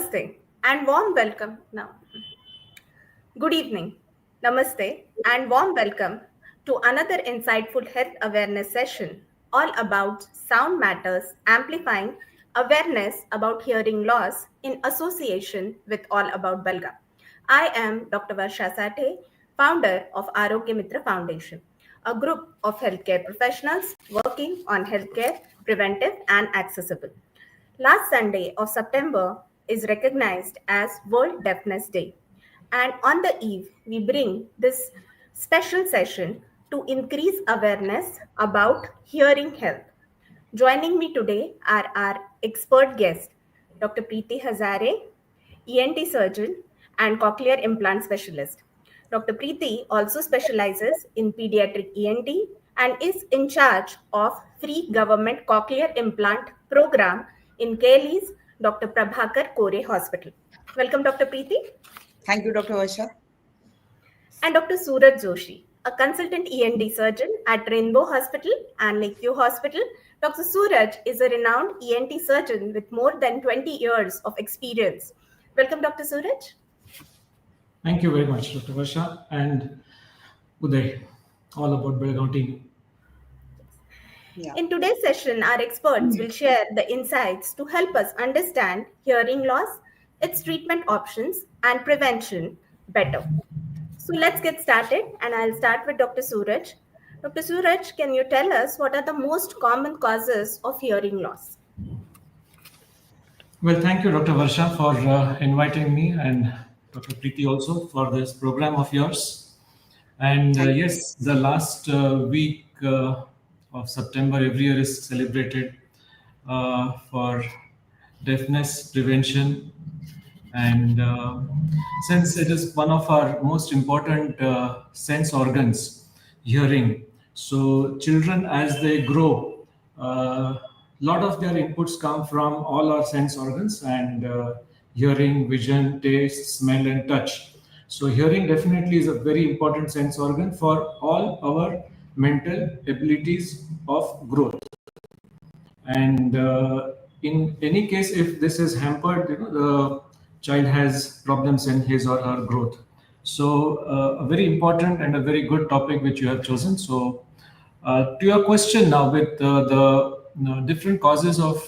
Namaste and warm welcome now. Good evening, Namaste and warm welcome to another insightful health awareness session all about sound matters, amplifying awareness about hearing loss in association with AllAboutBelgaum. I am Dr. Varsha Sathe, founder of AAROGYA MITRA Foundation, a group of healthcare professionals working on healthcare, preventive and accessible. Last Sunday of September is recognized as World Deafness Day. And on the eve, we bring this special session to increase awareness about hearing health. Joining me today are our expert guests, Dr. Priti HAJARE, ENT surgeon and cochlear implant specialist. Dr. Priti also specializes in pediatric ENT and is in charge of free government cochlear implant program in Kelly's Dr. Prabhakar Kore Hospital. Welcome, Dr. Priti. Thank you, Dr. Varsha. And Dr. SURAJ JOSHI, a consultant ENT surgeon at Rainbow Hospital and Lakeview Hospital. Dr. SURAJ is a renowned ENT surgeon with more than 20 years of experience. Welcome, Dr. SURAJ. Thank you very much, Dr. Varsha and Uday, AllAboutBelgaum team. Yeah. In today's session, our experts will share the insights to help us understand hearing loss, its treatment options, and prevention better. So let's get started, and I'll start with Dr. SURAJ. Dr. SURAJ, can you tell us what are the most common causes of hearing loss? Well, thank you, Dr. Varsha, for inviting me, and Dr. Priti also for this program of yours. And yes, the last week of September every year is celebrated for deafness prevention. And since it is one of our most important sense organs, hearing, so children as they grow, a lot of their inputs come from all our sense organs and hearing, vision, taste, smell and touch. So hearing definitely is a very important sense organ for all our mental abilities of growth. And in any case, if this is hampered, the child has problems in his or her growth. So a very important and a very good topic which you have chosen. So to your question now with the different causes of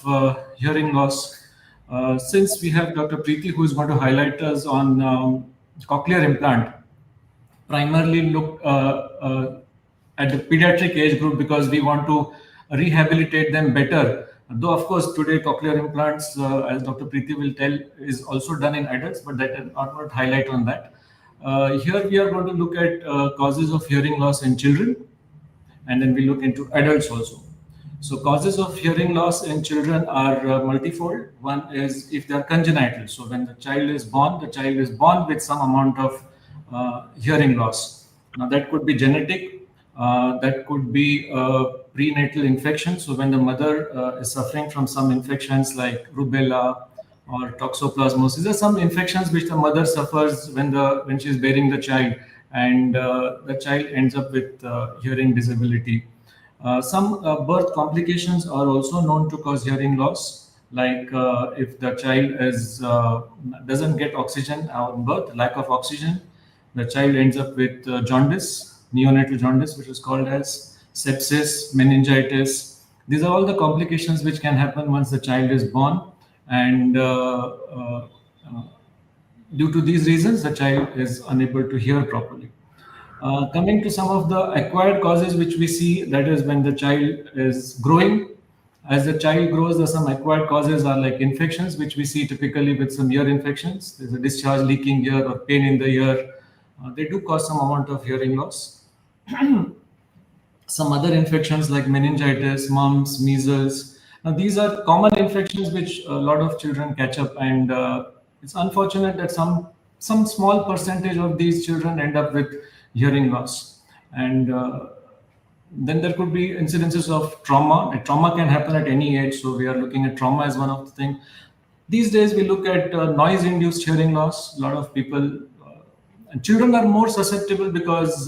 hearing loss, since we have Dr. Priti who is going to highlight us on cochlear implant, primarily look at the pediatric age group because we want to rehabilitate them better. Though, of course, today cochlear implants, as Dr. Priti will tell, is also done in adults, but that is not what highlight on that. Here we are going to look at causes of hearing loss in children, and then we look into adults also. So causes of hearing loss in children are multifold. One is if they are congenital. So when the child is born with some amount of hearing loss. Now that could be genetic, that could be prenatal infection. So when the mother is suffering from some infections like rubella or toxoplasmosis, there are some infections which the mother suffers when she is bearing the child, and the child ends up with hearing disability. Some birth complications are also known to cause hearing loss, like if the child doesn't get oxygen at birth, lack of oxygen, the child ends up with jaundice, neonatal jaundice, which is called as sepsis, meningitis. These are all the complications which can happen once the child is born, and due to these reasons, the child is unable to hear properly. Coming to some of the acquired causes which we see, that is when the child is growing. As the child grows, there are some acquired causes are like infections, which we see typically with some ear infections. There's a discharge, leaking ear or pain in the ear. They do cause some amount of hearing loss. Some other infections like meningitis, mumps, measles. Now these are common infections which a lot of children catch up, and it's unfortunate that some small percentage of these children end up with hearing loss. And then there could be incidences of trauma. A trauma can happen at any age, so we are looking at trauma as one of the things. These days we look at noise-induced hearing loss. A lot of people, and children are more susceptible because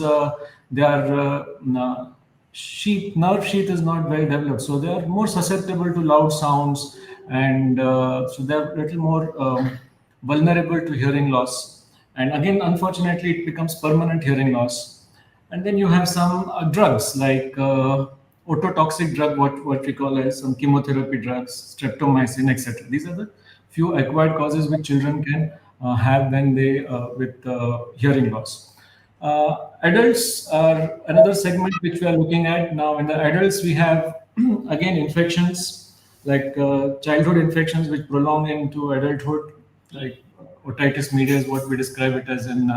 their nerve sheath is not well developed, so they are more susceptible to loud sounds, and so they are a little more vulnerable to hearing loss. And again, unfortunately, it becomes permanent hearing loss. And then you have some drugs like ototoxic drug, what we call as some chemotherapy drugs, streptomycin, etc. These are the few acquired causes which children can have when they with hearing loss. Adults are another segment which we are looking at now. In the adults, we have again infections like childhood infections which prolong into adulthood, like otitis media is what we describe it as in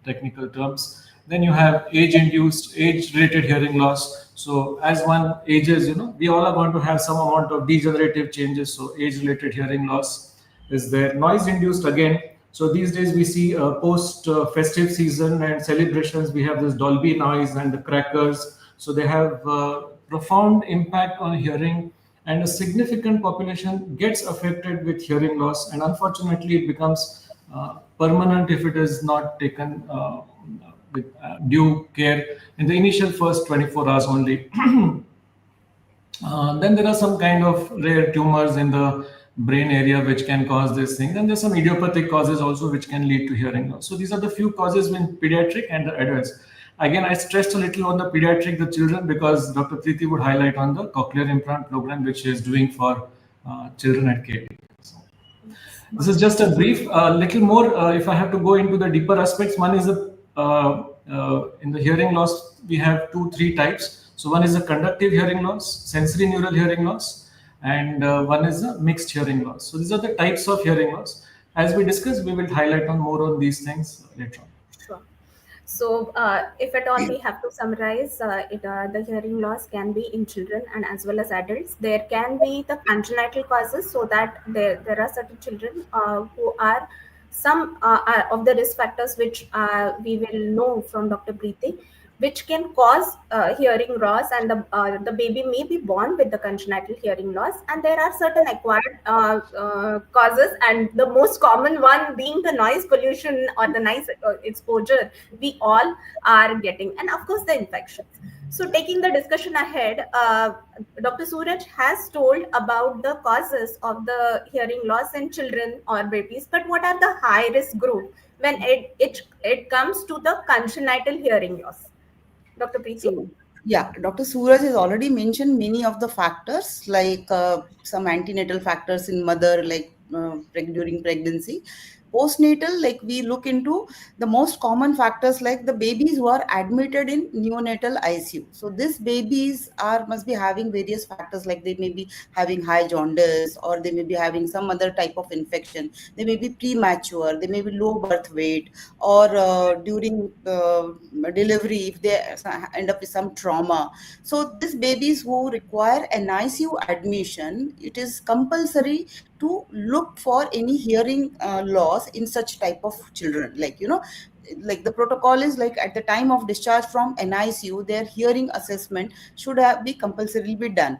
technical terms. Then you have age-induced, age-related hearing loss. So as one ages, we all are going to have some amount of degenerative changes. So age-related hearing loss is there. Noise-induced again. So these days we see post festive season and celebrations, we have this Dolby noise and the crackers. So they have profound impact on hearing, and a significant population gets affected with hearing loss. And unfortunately, it becomes permanent if it is not taken with due care in the initial first 24 hours only. Then there are some kind of rare tumors in the brain area which can cause this thing. Then there's some idiopathic causes also which can lead to hearing loss. So these are the few causes in pediatric and the adults. Again, I stressed a little on the pediatric, the children, because Dr. Priti would highlight on the cochlear implant program which she is doing for children at KT. So, this is just a brief, little more. If I have to go into the deeper aspects, one is in the hearing loss, we have 2-3 types. So one is a conductive hearing loss, sensory neural hearing loss, and one is a mixed hearing loss. So these are the types of hearing loss. As we discussed, we will highlight on more on these things later on. Sure. So, if at all we have to summarize, the hearing loss can be in children and as well as adults. There can be the congenital causes, so that there are certain children who are some of the risk factors which we will know from Dr. Preeti, which can cause hearing loss, and the baby may be born with the congenital hearing loss. And there are certain acquired causes, and the most common one being the noise pollution or the noise exposure we all are getting, and of course the infections. So taking the discussion ahead, Dr. Suraj has told about the causes of the hearing loss in children or babies, but what are the high risk group when it comes to the congenital hearing loss? Dr. Preeti? So, yeah, Dr. Suraj has already mentioned many of the factors, like some antenatal factors in mother, like during pregnancy. Postnatal, like we look into the most common factors, like the babies who are admitted in neonatal ICU. So these babies must be having various factors, like they may be having high jaundice, or they may be having some other type of infection. They may be premature, they may be low birth weight, or during delivery, if they end up with some trauma. So these babies who require an ICU admission, it is compulsory to look for any hearing loss in such type of children. Like the protocol is, like at the time of discharge from NICU, their hearing assessment should be compulsorily be done.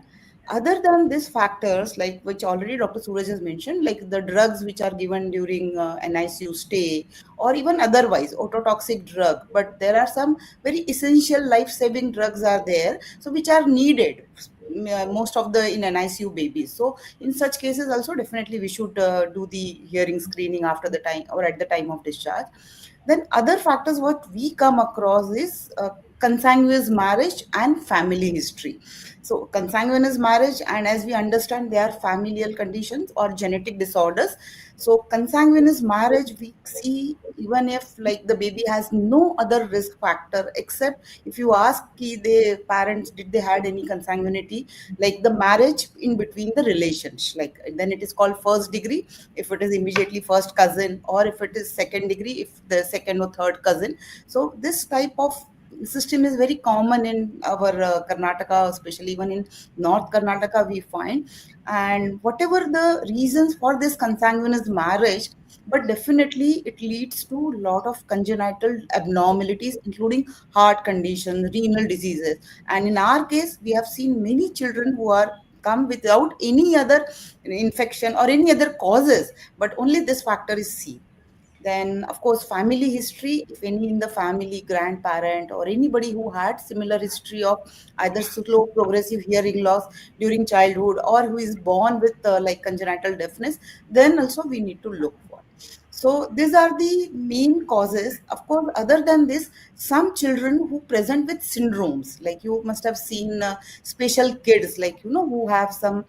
Other than these factors, like which already Dr. Suraj has mentioned, like the drugs which are given during NICU stay, or even otherwise ototoxic drug, but there are some very essential life-saving drugs are there, so which are needed most of the in NICU babies. So in such cases also, definitely we should do the hearing screening after the time or at the time of discharge. Then other factors what we come across is consanguineous marriage and family history. So consanguineous marriage, and as we understand, they are familial conditions or genetic disorders. So consanguineous marriage, we see even if like the baby has no other risk factor, except if you ask the parents did they had any consanguinity, like the marriage in between the relations, like then it is called first degree if it is immediately first cousin, or if it is second degree if the second or third cousin. So this type of system is very common in our Karnataka, especially even in North Karnataka we find. And whatever the reasons for this consanguineous marriage, but definitely it leads to a lot of congenital abnormalities, including heart conditions, renal diseases. And in our case, we have seen many children who are come without any other infection or any other causes, but only this factor is seen. Then, of course, family history, if any in the family, grandparent or anybody who had similar history of either slow progressive hearing loss during childhood, or who is born with like congenital deafness, then also we need to look for. So these are the main causes. Of course, other than this, some children who present with syndromes, like you must have seen special kids, like who have some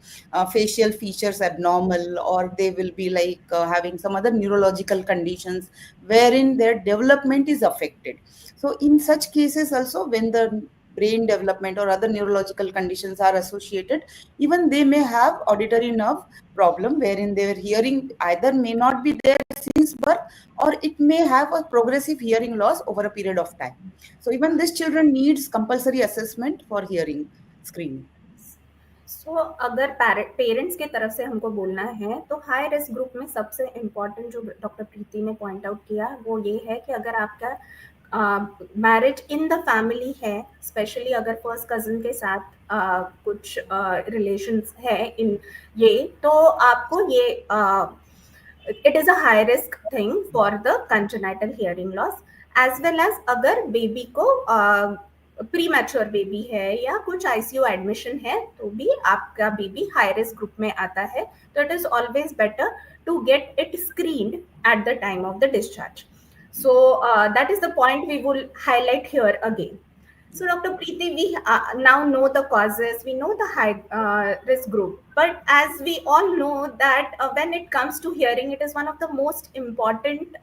facial features abnormal, or they will be like having some other neurological conditions wherein their development is affected. So in such cases also, when the brain development or other neurological conditions are associated, even they may have auditory nerve problem wherein their hearing either may not be there since birth, or it may have a progressive hearing loss over a period of time. So even this children needs compulsory assessment for hearing screening. सो अगर parents की तरफ से हमको बोलना है तो high risk group में सबसे इम्पॉर्टेंट जो डॉक्टर प्रीति ने पॉइंट आउट किया वो ये है कि अगर आपका मैरिज इन द फैमिली है, स्पेशली अगर फर्स्ट कजन के साथ कुछ रिलेशंस है इन ये, तो आपको ये it is a high risk thing for the congenital hearing loss, as well as अगर बेबी को प्री मैच्योर बेबी है या कुछ आईसीयू एडमिशन है तो भी आपका बेबी हाई रिस्क ग्रुप में आता है, तो it is always better to get it screened at the time of the discharge. So that is the point we will highlight here again. So, Dr. Preeti, we now know the causes, we know the high risk group, but as we all know that when it comes to hearing, it is one of the most important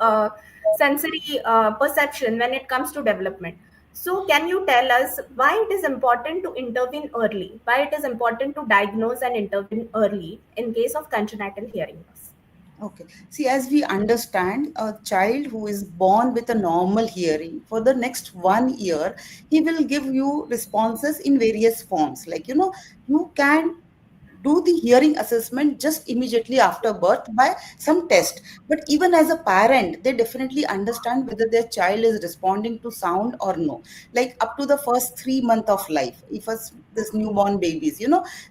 sensory perception when it comes to development. So, can you tell us why it is important to intervene early, why it is important to diagnose and intervene early in case of congenital hearing loss? Okay. See, as we understand, a child who is born with a normal hearing, for the next 1 year, he will give you responses in various forms. Like, you can do the hearing assessment just immediately after birth by some test. But even as a parent, they definitely understand whether their child is responding to sound or no. Like up to the first 3 months of life, if this newborn babies,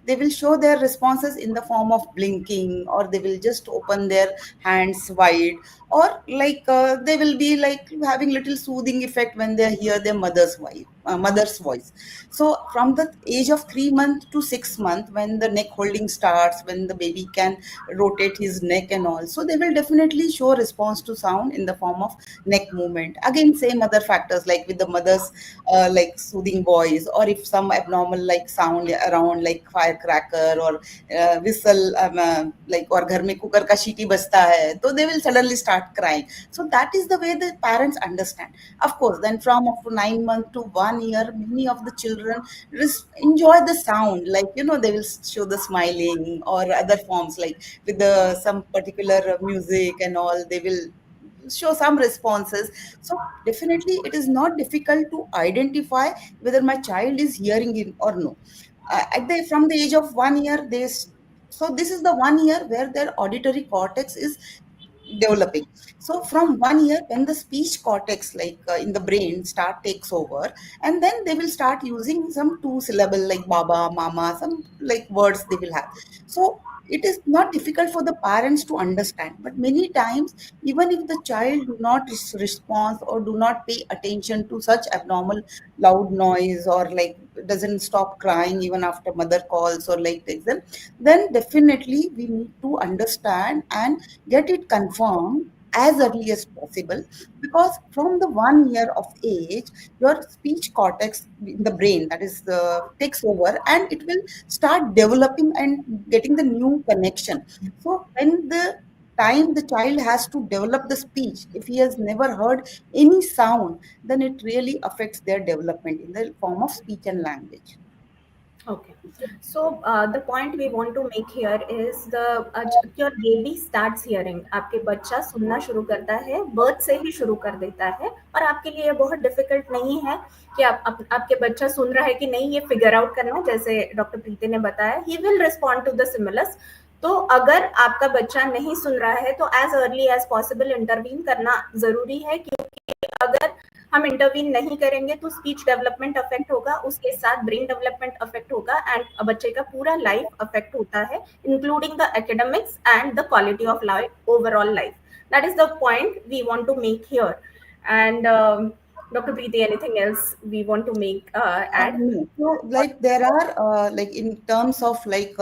they will show their responses in the form of blinking, or they will just open their hands wide, or like they will be like having little soothing effect when they hear their mother's voice. So from the age of 3 months to 6 months, when the neck holding starts, when the baby can rotate his neck and all, so they will definitely show response to sound in the form of neck movement. Again, same other factors like with the mother's like soothing voice, or if some abnormal like sound around like firecracker or whistle, like or घर में cooker का सीटी बजता है, तो they will suddenly start crying. So that is the way the parents understand. Of course, then from up to 9 months to 1 year, many of the children enjoy the sound, like they will show the smiling or other forms, like with the some particular music and all, they will show some responses. So definitely it is not difficult to identify whether my child is hearing it or no. From the age of 1 year, so this is the 1 year where their auditory cortex is developing. So from 1 year, when the speech cortex like in the brain takes over, and then they will start using some two syllable like baba, mama, some like words they will have. So it is not difficult for the parents to understand, but many times, even if the child do not respond or do not pay attention to such abnormal loud noise, or like doesn't stop crying even after mother calls or like this, then definitely we need to understand and get it confirmed as early as possible, because from the 1 year of age, your speech cortex in the brain, that is takes over, and it will start developing and getting the new connection. So when the time the child has to develop the speech, if he has never heard any sound, then it really affects their development in the form of speech and language. Okay. So the point we want to make here is your baby starts hearing. आपके बच्चा सुनना शुरू करता है, birth से ही शुरू कर देता है, और आपके लिए ये बहुत डिफिकल्ट नहीं है कि आपके बच्चा सुन रहा है कि नहीं, ये फिगर आउट करना, जैसे डॉक्टर प्रीति ने बताया, he will respond to the stimulus. तो अगर आपका बच्चा नहीं सुन रहा है तो as early as possible intervene करना जरूरी है, क्योंकि अगर हम इंटरवीन नहीं करेंगे तो स्पीच डेवलपमेंट अफेक्ट होगा, उसके साथ ब्रेन डेवलपमेंट अफेक्ट होगा, एंड बच्चे का पूरा लाइफ अफेक्ट होता है, including the academics and the quality of life, overall life. That is the point we want to make here. And Dr. Preeti, anything else we want to make add? No. So like there are like in terms of like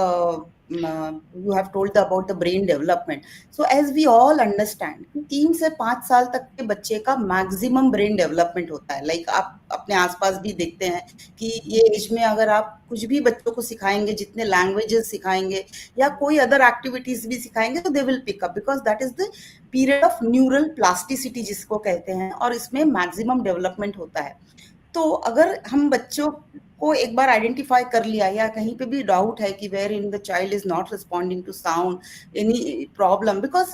you have told about the brain development. So as we all understand, 3 से 5 साल तक के बच्चे का maximum brain development होता है. Like आप अपने आसपास भी देखते हैं कि ये एज में अगर आप कुछ भी बच्चों को सिखाएंगे, जितने लैंग्वेजेस सिखाएंगे या कोई अदर एक्टिविटीज भी सिखाएंगे, तो they will pick up, because that is the period of neural plasticity जिसको कहते हैं, और इसमें मैक्सिमम डेवलपमेंट होता है. तो अगर हम बच्चों को एक बार आइडेंटिफाई कर लिया या कहीं पे भी डाउट है कि where in the child is not responding to sound, any problem, because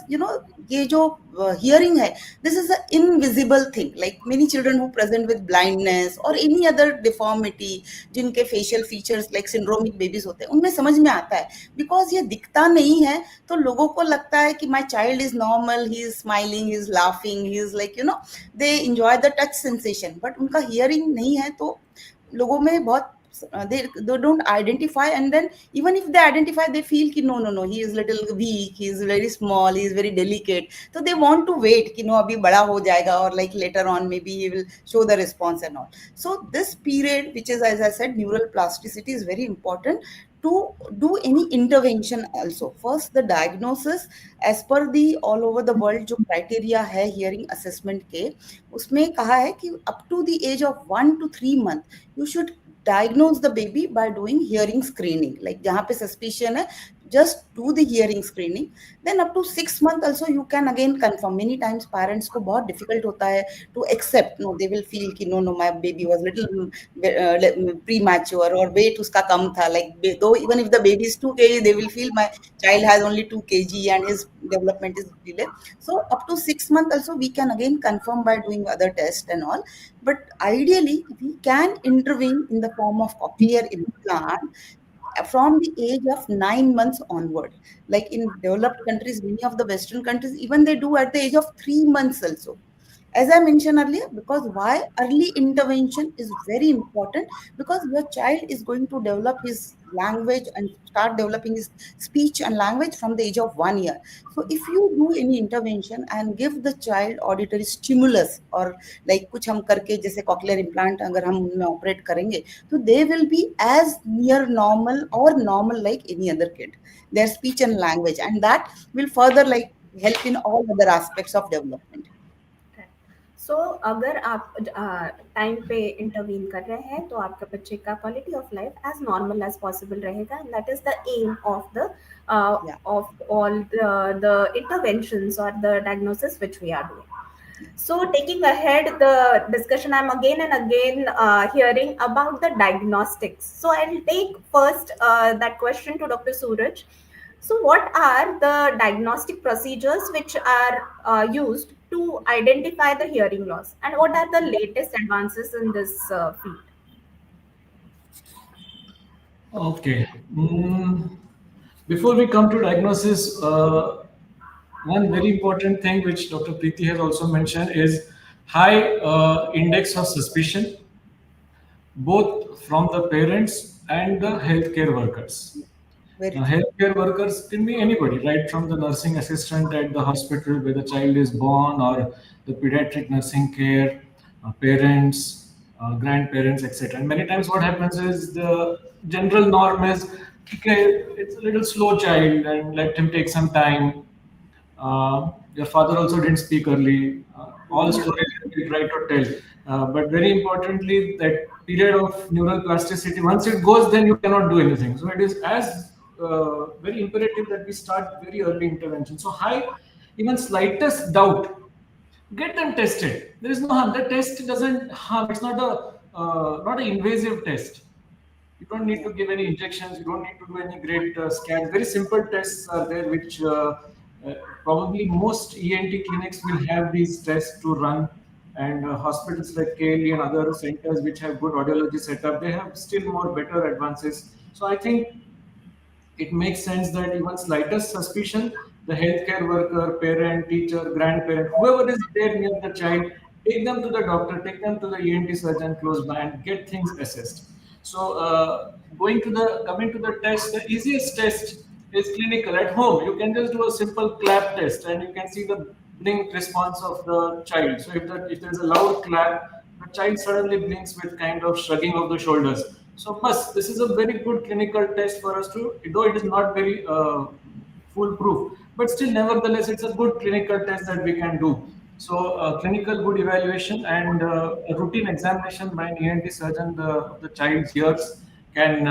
ये जो हियरिंग है, this is a invisible thing. Like many children who present with blindness और एनी अदर डिफॉर्मिटी, जिनके facial features like syndromic babies होते हैं, उनमें समझ में आता है. बिकॉज ये दिखता नहीं है तो लोगों को लगता है कि my child is normal, he is smiling, he is laughing, he is like they enjoy the touch sensation. But उनका हियरिंग नहीं है, तो लोगों में बहुत they don't identify, and then even if they identify, they feel कि no, he is little weak, he is very small, he is very delicate, so they want to wait कि अभी बड़ा हो जाएगा, or like later on maybe he will show the response and all. So this period, which is, as I said, neural plasticity, is very important to do any intervention also. First, the diagnosis as per the all over the world जो criteria है hearing assessment के, उसमें कहा है कि up to the age of 1 to 3 months you should diagnose the baby by doing hearing screening. Like जहाँ पे suspicion है, just do the hearing screening. Then up to 6 months also you can again confirm. Many times parents को बहुत difficult होता है to accept. No, they will feel कि no, my baby was little premature or weight उसका कम था. Like though even if the baby is 2 kg, they will feel my child has only 2 kg and his development is delayed. So up to 6 months also we can again confirm by doing other tests and all. But ideally we can intervene in the form of cochlear implant from the age of 9 months onward. Like in developed countries, many of the Western countries, even they do at the age of 3 months also. As I mentioned earlier, because why early intervention is very important, because your child is going to develop his language and start developing his speech and language from the age of 1 year. So if you do any intervention and give the child auditory stimulus, or like कुछ हम करके जैसे cochlear implant अगर हम उनमें operate करेंगे, तो they will be as near normal or normal like any other kid, their speech and language, and that will further like help in all other aspects of development. सो अगर आप time पे intervene कर रहे हैं तो आपका बच्चे का quality of life as normal as possible रहेगा, and that is the aim of the of all the interventions or the diagnosis which we are doing. So taking ahead the discussion, I'm again and again hearing about the diagnostics. So I'll take first that question to Dr. Suraj. So what are the diagnostic procedures which are used to identify the hearing loss, and what are the latest advances in this field? Okay. Before we come to diagnosis, one very important thing which Dr. Preeti has also mentioned is high index of suspicion, both from the parents and the healthcare workers. Healthcare workers can be anybody, right from the nursing assistant at the hospital where the child is born, or the pediatric nursing care, parents, grandparents, etc. And many times what happens is the general norm is, okay, it's a little slow child and let him take some time. Your father also didn't speak early. All stories we try to tell. But very importantly, that period of neural plasticity, once it goes, then you cannot do anything. So it is as very imperative that we start very early intervention. So high, even slightest doubt, get them tested. There is no harm. The test doesn't harm. It's not an invasive test. You don't need to give any injections. You don't need to do any great scans. Very simple tests are there, which probably most ENT clinics will have these tests to run. And hospitals like KLE and other centers which have good audiology setup, they have still more better advances. So I think it makes sense that even slightest suspicion, the healthcare worker, parent, teacher, grandparent, whoever is there near the child, take them to the doctor, take them to the ENT surgeon close by, and get things assessed. So coming to the test, the easiest test is clinical at home. You can just do a simple clap test and you can see the blink response of the child. So if there's a loud clap, the child suddenly blinks with kind of shrugging of the shoulders. So, bus, this is a very good clinical test for us to, though it is not very foolproof, but still, nevertheless, it's a good clinical test that we can do. So, clinical good evaluation and a routine examination by an ENT surgeon the child's ears can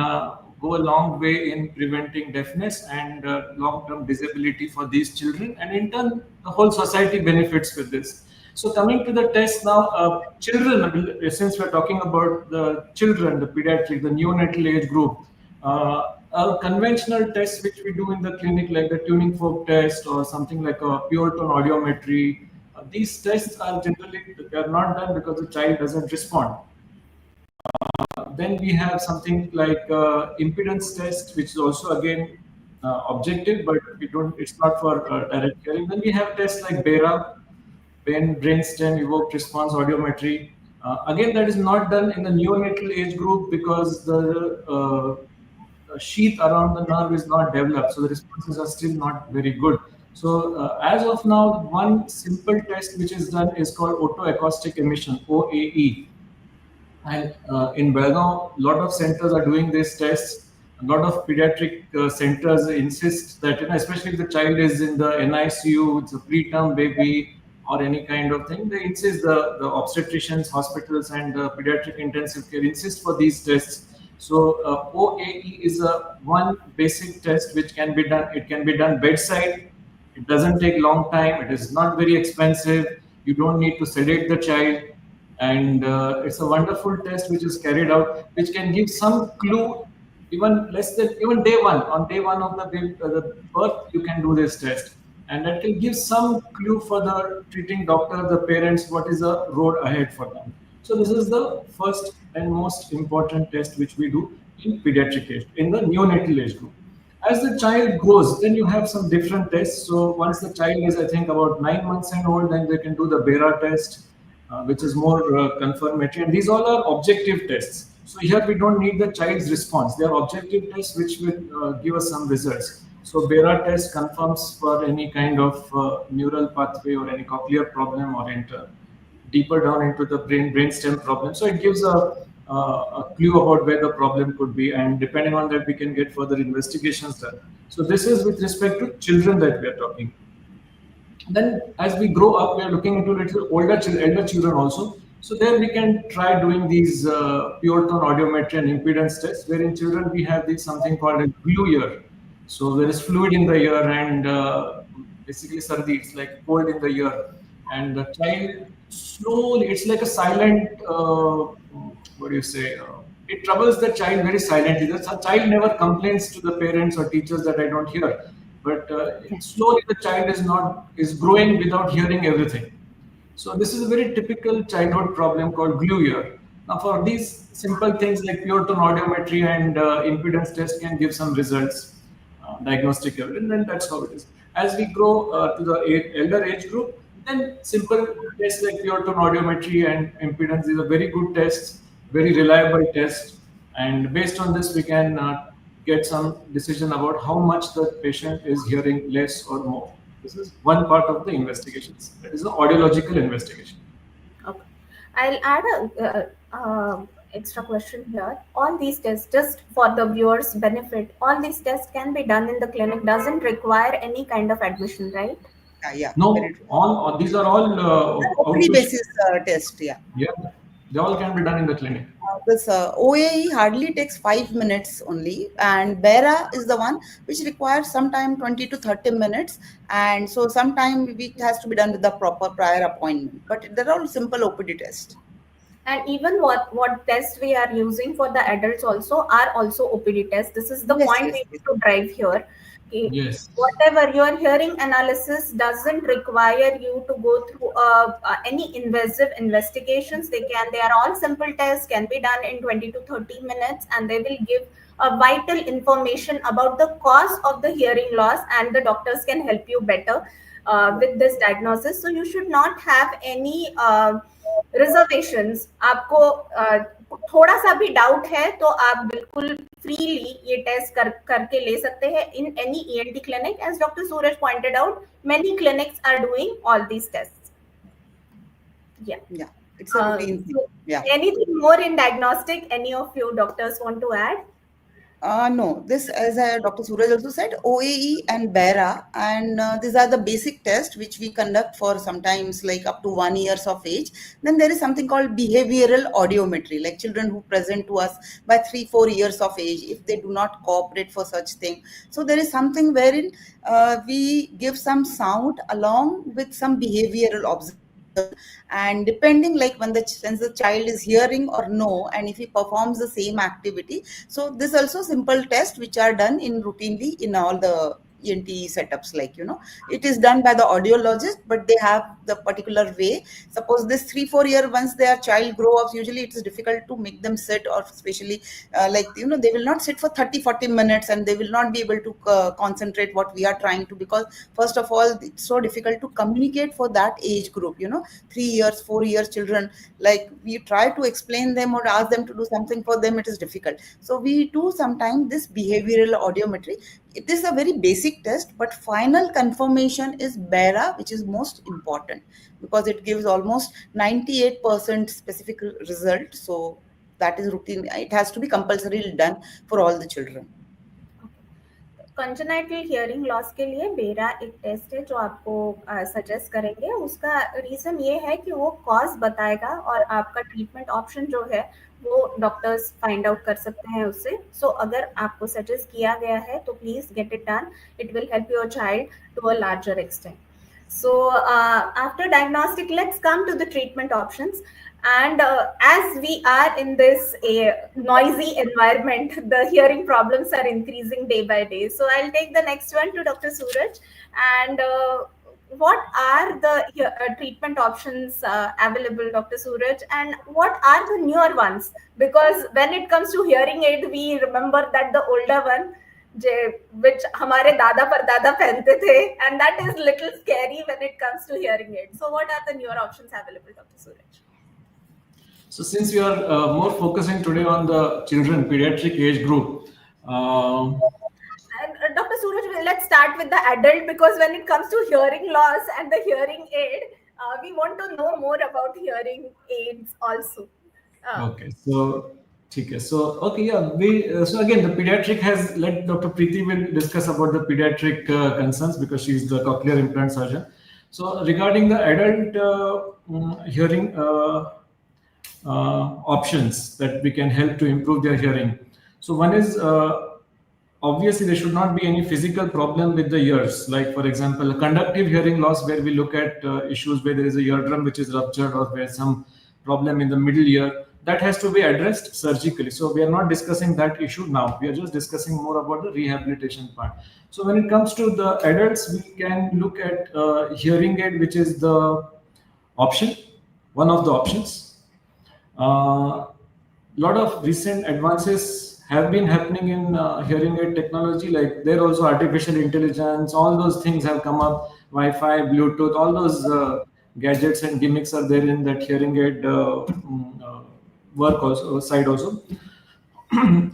go a long way in preventing deafness and long-term disability for these children, and in turn, the whole society benefits with this. So coming to the test now, children, since we're talking about the children, the pediatric, the neonatal age group, a conventional test which we do in the clinic, like the tuning fork test or something like a pure tone audiometry, these tests are generally, they are not done because the child doesn't respond. Then we have something like impedance test, which is also again objective, but we don't. It's not for direct hearing. Then we have tests like BERA, brainstem evoked response audiometry. Again, that is not done in the neonatal age group because the sheath around the nerve is not developed, so the responses are still not very good. So as of now, one simple test which is done is called otoacoustic emission (OAE). And in Belgaum, a lot of centers are doing these tests. A lot of pediatric centers insist that, especially if the child is in the NICU, it's a preterm baby or any kind of thing, they insist, the obstetricians, hospitals, and pediatric intensive care insist for these tests. So OAE is a one basic test which can be done. It can be done bedside. It doesn't take long time. It is not very expensive. You don't need to sedate the child, and it's a wonderful test which is carried out, which can give some clue, even less than even day one. On day one of the birth, you can do this test, and that will give some clue for the treating doctor, the parents, what is the road ahead for them. So this is the first and most important test which we do in pediatric age, in the neonatal age group. As the child grows, then you have some different tests. So once the child is, I think, about 9 months and old, then they can do the BERA test, which is more confirmatory. And these all are objective tests. So here we don't need the child's response. They are objective tests which will give us some results. So BERA test confirms for any kind of neural pathway or any cochlear problem, or enter deeper down into the brainstem problem. So it gives a clue about where the problem could be, and depending on that, we can get further investigations done. So this is with respect to children that we are talking. Then as we grow up, we are looking into little elder children also. So there we can try doing these pure tone audiometry and impedance tests, where in children we have this something called a glue ear. So there is fluid in the ear, and basically sardi, it's like cold in the ear. And the child slowly, it's like a silent, what do you say? It troubles the child very silently. The child never complains to the parents or teachers that I don't hear. But slowly the child is growing without hearing everything. So this is a very typical childhood problem called glue ear. Now for these simple things like pure tone audiometry and impedance test can give some results, diagnostic evidence, and that's how it is. As we grow to the elder age group, then simple tests like pure tone audiometry and impedance is a very good test, very reliable test, and based on this we can get some decision about how much the patient is hearing, less or more. This is one part of the investigations. That is the audiological investigation. Okay. I'll add a extra question here. All these tests, just for the viewers' benefit, all these tests can be done in the clinic, doesn't require any kind of admission, right? Yeah. No, all these are all OPD basis test. Yeah. Yeah, they all can be done in the clinic. This OAE hardly takes 5 minutes only, and BERA is the one which requires sometime 20 to 30 minutes, and so sometime it has to be done with the proper prior appointment. But they're all simple OPD tests. And even what tests we are using for the adults also are also OPD tests. This is the point we need to drive here. Okay. Yes. Whatever your hearing analysis doesn't require you to go through any invasive investigations. They are all simple tests, can be done in 20 to 30 minutes, and they will give vital information about the cause of the hearing loss, and the doctors can help you better with this diagnosis. So you should not have any reservations. आपको थोड़ा सा भी doubt है तो आप बिल्कुल freely ये test करके ले सकते हैं in any ENT clinic. As Dr. Suraj pointed out, many clinics are doing all these tests. Yeah. It's a routine thing. So Yeah. anything more in diagnostic? Any of you doctors want to add? No, this, as Dr. Suraj also said, OAE and BERA, and these are the basic tests which we conduct for sometimes like up to 1 year of age. Then there is something called behavioral audiometry, like children who present to us by 3-4 years of age, if they do not cooperate for such thing. So there is something wherein we give some sound along with some behavioral observation, and depending like when since the child is hearing or no, and if he performs the same activity. So this also simple tests which are done in routinely in all the ENT setups, like it is done by the audiologist, but they have the particular way. Suppose this 3-4 year, once their child grow up, usually it is difficult to make them sit, or especially they will not sit for 30-40 minutes, and they will not be able to concentrate what we are trying to, because first of all it's so difficult to communicate for that age group. 3 years, 4 years children, like we try to explain them or ask them to do something for them, it is difficult. So we do sometimes this behavioral audiometry. It is a very basic test, but final confirmation is BERA, which is most important, because it gives almost 98% specific result. So that is routine. It has to be compulsorily done for all the children. Congenital hearing loss के लिए बेरा एक test है जो आपको suggest करेंगे. उसका reason ये है कि वो कॉज बताएगा और आपका ट्रीटमेंट ऑप्शन जो है वो डॉक्टर्स फाइंड आउट कर सकते हैं उससे. सो अगर आपको सजेस्ट किया गया है तो please get it done. It will help your child to a larger extent. So after diagnostic, let's come to the treatment options. And as we are in this noisy environment, the hearing problems are increasing day by day. So I'll take the next one to Dr. Suraj. And what are the treatment options available, Dr. Suraj? And what are the newer ones? Because when it comes to hearing aid, we remember that the older one, which हमारे दादा परदादा पहनते थे, and that is little scary when it comes to hearing aid. So what are the newer options available, Dr. Suraj? So since we are more focusing today on the children pediatric age group, and Dr. Suraj, let's start with the adult, because when it comes to hearing loss and the hearing aid, we want to know more about hearing aids also. Okay, so okay, yeah. So again, the pediatric has let Dr. Preeti will discuss about the pediatric concerns, because she is the cochlear implant surgeon. So regarding the adult hearing options that we can help to improve their hearing. So one is obviously there should not be any physical problem with the ears. Like for example, conductive hearing loss, where we look at issues where there is a eardrum which is ruptured, or where some problem in the middle ear. That has to be addressed surgically. So we are not discussing that issue now. We are just discussing more about the rehabilitation part. So when it comes to the adults, we can look at hearing aid, which is the option, one of the options. Lot of recent advances have been happening in hearing aid technology. Like there also artificial intelligence, all those things have come up, Wi-Fi, Bluetooth, all those gadgets and gimmicks are there in that hearing aid work also, side also.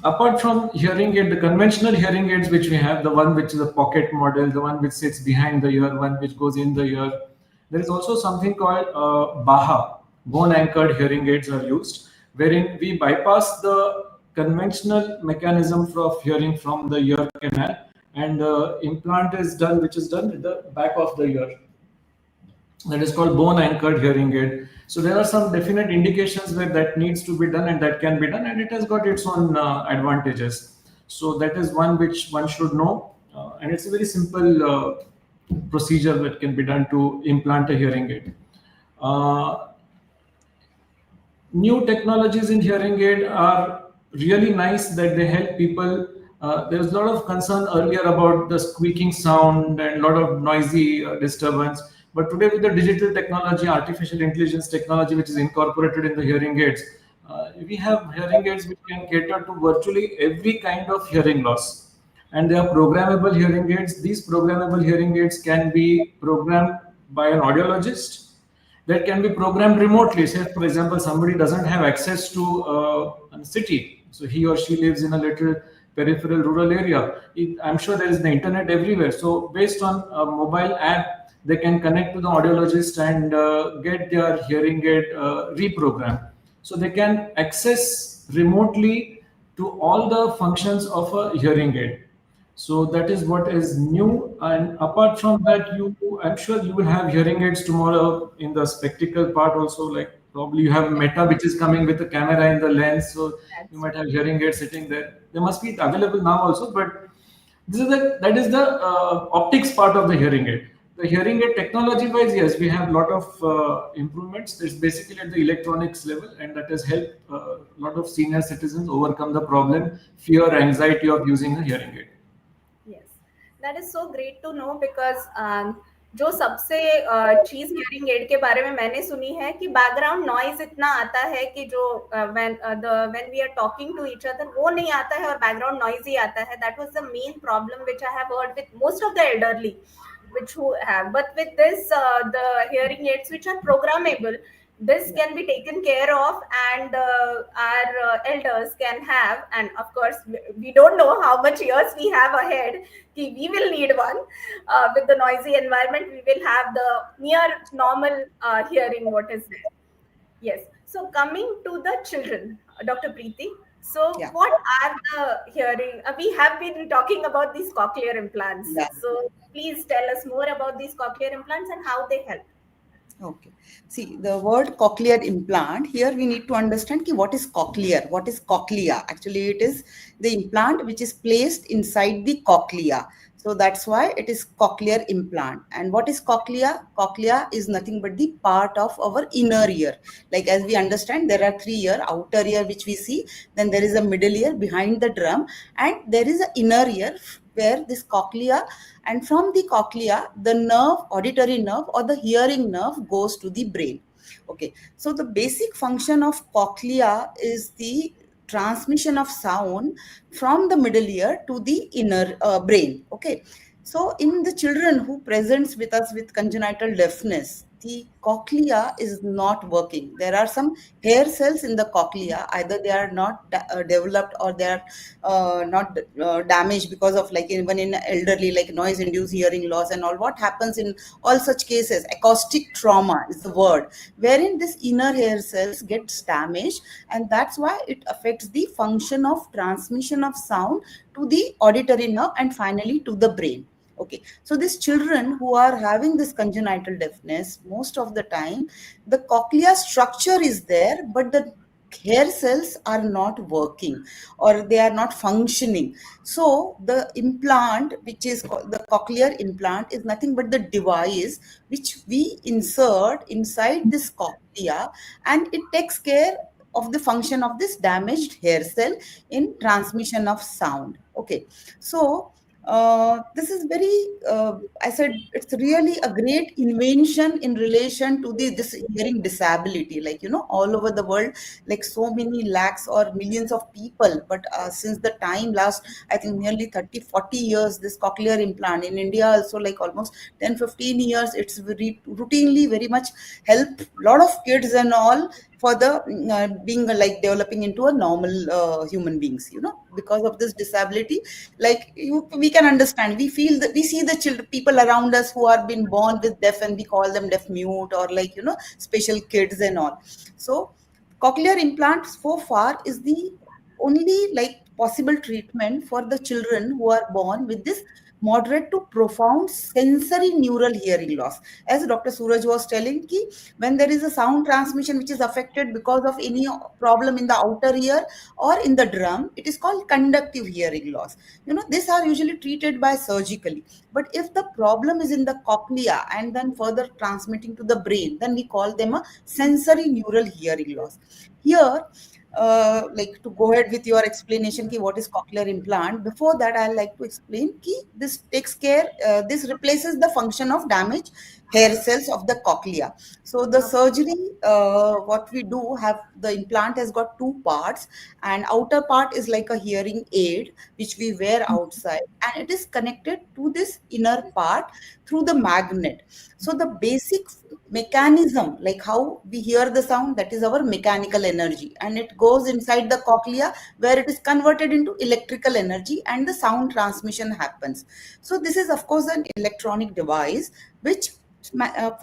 Apart from hearing aid, the conventional hearing aids which we have, the one which is a pocket model, the one which sits behind the ear, one which goes in the ear, there is also something called BAHA, bone anchored hearing aids are used, wherein we bypass the conventional mechanism of hearing from the ear canal, and the implant is done, which is done at the back of the ear. That is called bone anchored hearing aid. So there are some definite indications where that needs to be done, and that can be done, and it has got its own advantages. So that is one which one should know, and it's a very simple procedure that can be done to implant a hearing aid. New technologies in hearing aid are really nice, that they help people. There's a lot of concern earlier about the squeaking sound and a lot of noisy disturbance. But today with the digital technology, artificial intelligence technology, which is incorporated in the hearing aids, we have hearing aids which can cater to virtually every kind of hearing loss. And they are programmable hearing aids. These programmable hearing aids can be programmed by an audiologist, that can be programmed remotely. Say, for example, somebody doesn't have access to a city, so he or she lives in a little peripheral rural area. I'm sure there is the internet everywhere. So based on a mobile app, they can connect to the audiologist and get their hearing aid reprogrammed. So they can access remotely to all the functions of a hearing aid. So that is what is new. And apart from that, I'm sure you will have hearing aids tomorrow in the spectacle part also. Like probably you have Meta, which is coming with the camera and the lens. So you That's might have hearing aids sitting there. They must be available now also, but that is the optics part of the hearing aid. The hearing aid technology wise, yes, we have a lot of improvements. It's basically at the electronics level, and that has helped a lot of senior citizens overcome the problem, fear, anxiety of using a hearing aid. Yes, that is so great to know because जो सबसे चीज hearing aid के बारे में मैंने सुनी है कि बैकग्राउंड नॉइज इतना आता है कि जो when we are talking to each other वो नहीं आता है और बैकग्राउंड नॉइज ही आता है. That was the main problem which I have heard with most of the elderly which who have, but with this the hearing aids which are programmable, this can be taken care of, and our elders can have, and of course we don't know how much years we have ahead. We will need one. With the noisy environment we will have the near normal hearing what is there. Yes, so coming to the children, Dr. Preeti, so Yeah. what are the hearing we have been talking about these cochlear implants. Yeah. So please tell us more about these cochlear implants and how they help. Okay. See, the word cochlear implant, here we need to understand ki what is cochlear, what is cochlea. Actually, it is the implant which is placed inside the cochlea. So that's why it is cochlear implant. And what is cochlea? Cochlea is nothing but the part of our inner ear. Like as we understand, there are three ear, outer ear which we see, then there is a middle ear behind the drum, and there is an inner ear where this cochlea, and from the cochlea the nerve, auditory nerve or the hearing nerve goes to the brain. Okay, so the basic function of cochlea is the transmission of sound from the middle ear to the inner brain. Okay, so in the children who presents with us with congenital deafness, the cochlea is not working. There are some hair cells in the cochlea, either they are not developed or they are not damaged because of, like even in elderly, like noise induced hearing loss and all. What happens in all such cases? Acoustic trauma is the word, wherein this inner hair cells gets damaged, and that's why it affects the function of transmission of sound to the auditory nerve and finally to the brain. Okay, so these children who are having this congenital deafness, most of the time the cochlea structure is there, but the hair cells are not working or they are not functioning. So the implant, which is the cochlear implant, is nothing but the device which we insert inside this cochlea, and it takes care of the function of this damaged hair cell in transmission of sound. Okay, so this is very, I said, it's really a great invention in relation to this hearing disability. Like, all over the world, like so many lakhs or millions of people. But since the time last, I think nearly 30, 40 years, this cochlear implant in India also, like almost 10, 15 years, it's very routinely very much help a lot of kids and all for the being like developing into a normal human beings, because of this disability. Like we can understand, we feel that we see the children, people around us who are been born with deaf, and we call them deaf mute or like special kids and all. So cochlear implants so far is the only like possible treatment for the children who are born with this moderate to profound sensory neural hearing loss. As Dr. Suraj was telling, ki when there is a sound transmission which is affected because of any problem in the outer ear or in the drum, it is called conductive hearing loss. These are usually treated by surgically. But if the problem is in the cochlea and then further transmitting to the brain, then we call them a sensory neural hearing loss. Here, like to go ahead with your explanation ki what is cochlear implant, before that I'd like to explain ki this takes care, this replaces the function of damaged hair cells of the cochlea. So the surgery, what we do, have the implant has got two parts, and outer part is like a hearing aid which we wear outside, and it is connected to this inner part through the magnet. So the basic mechanism, like how we hear the sound, that is our mechanical energy, and it goes inside the cochlea where it is converted into electrical energy and the sound transmission happens. So this is of course an electronic device which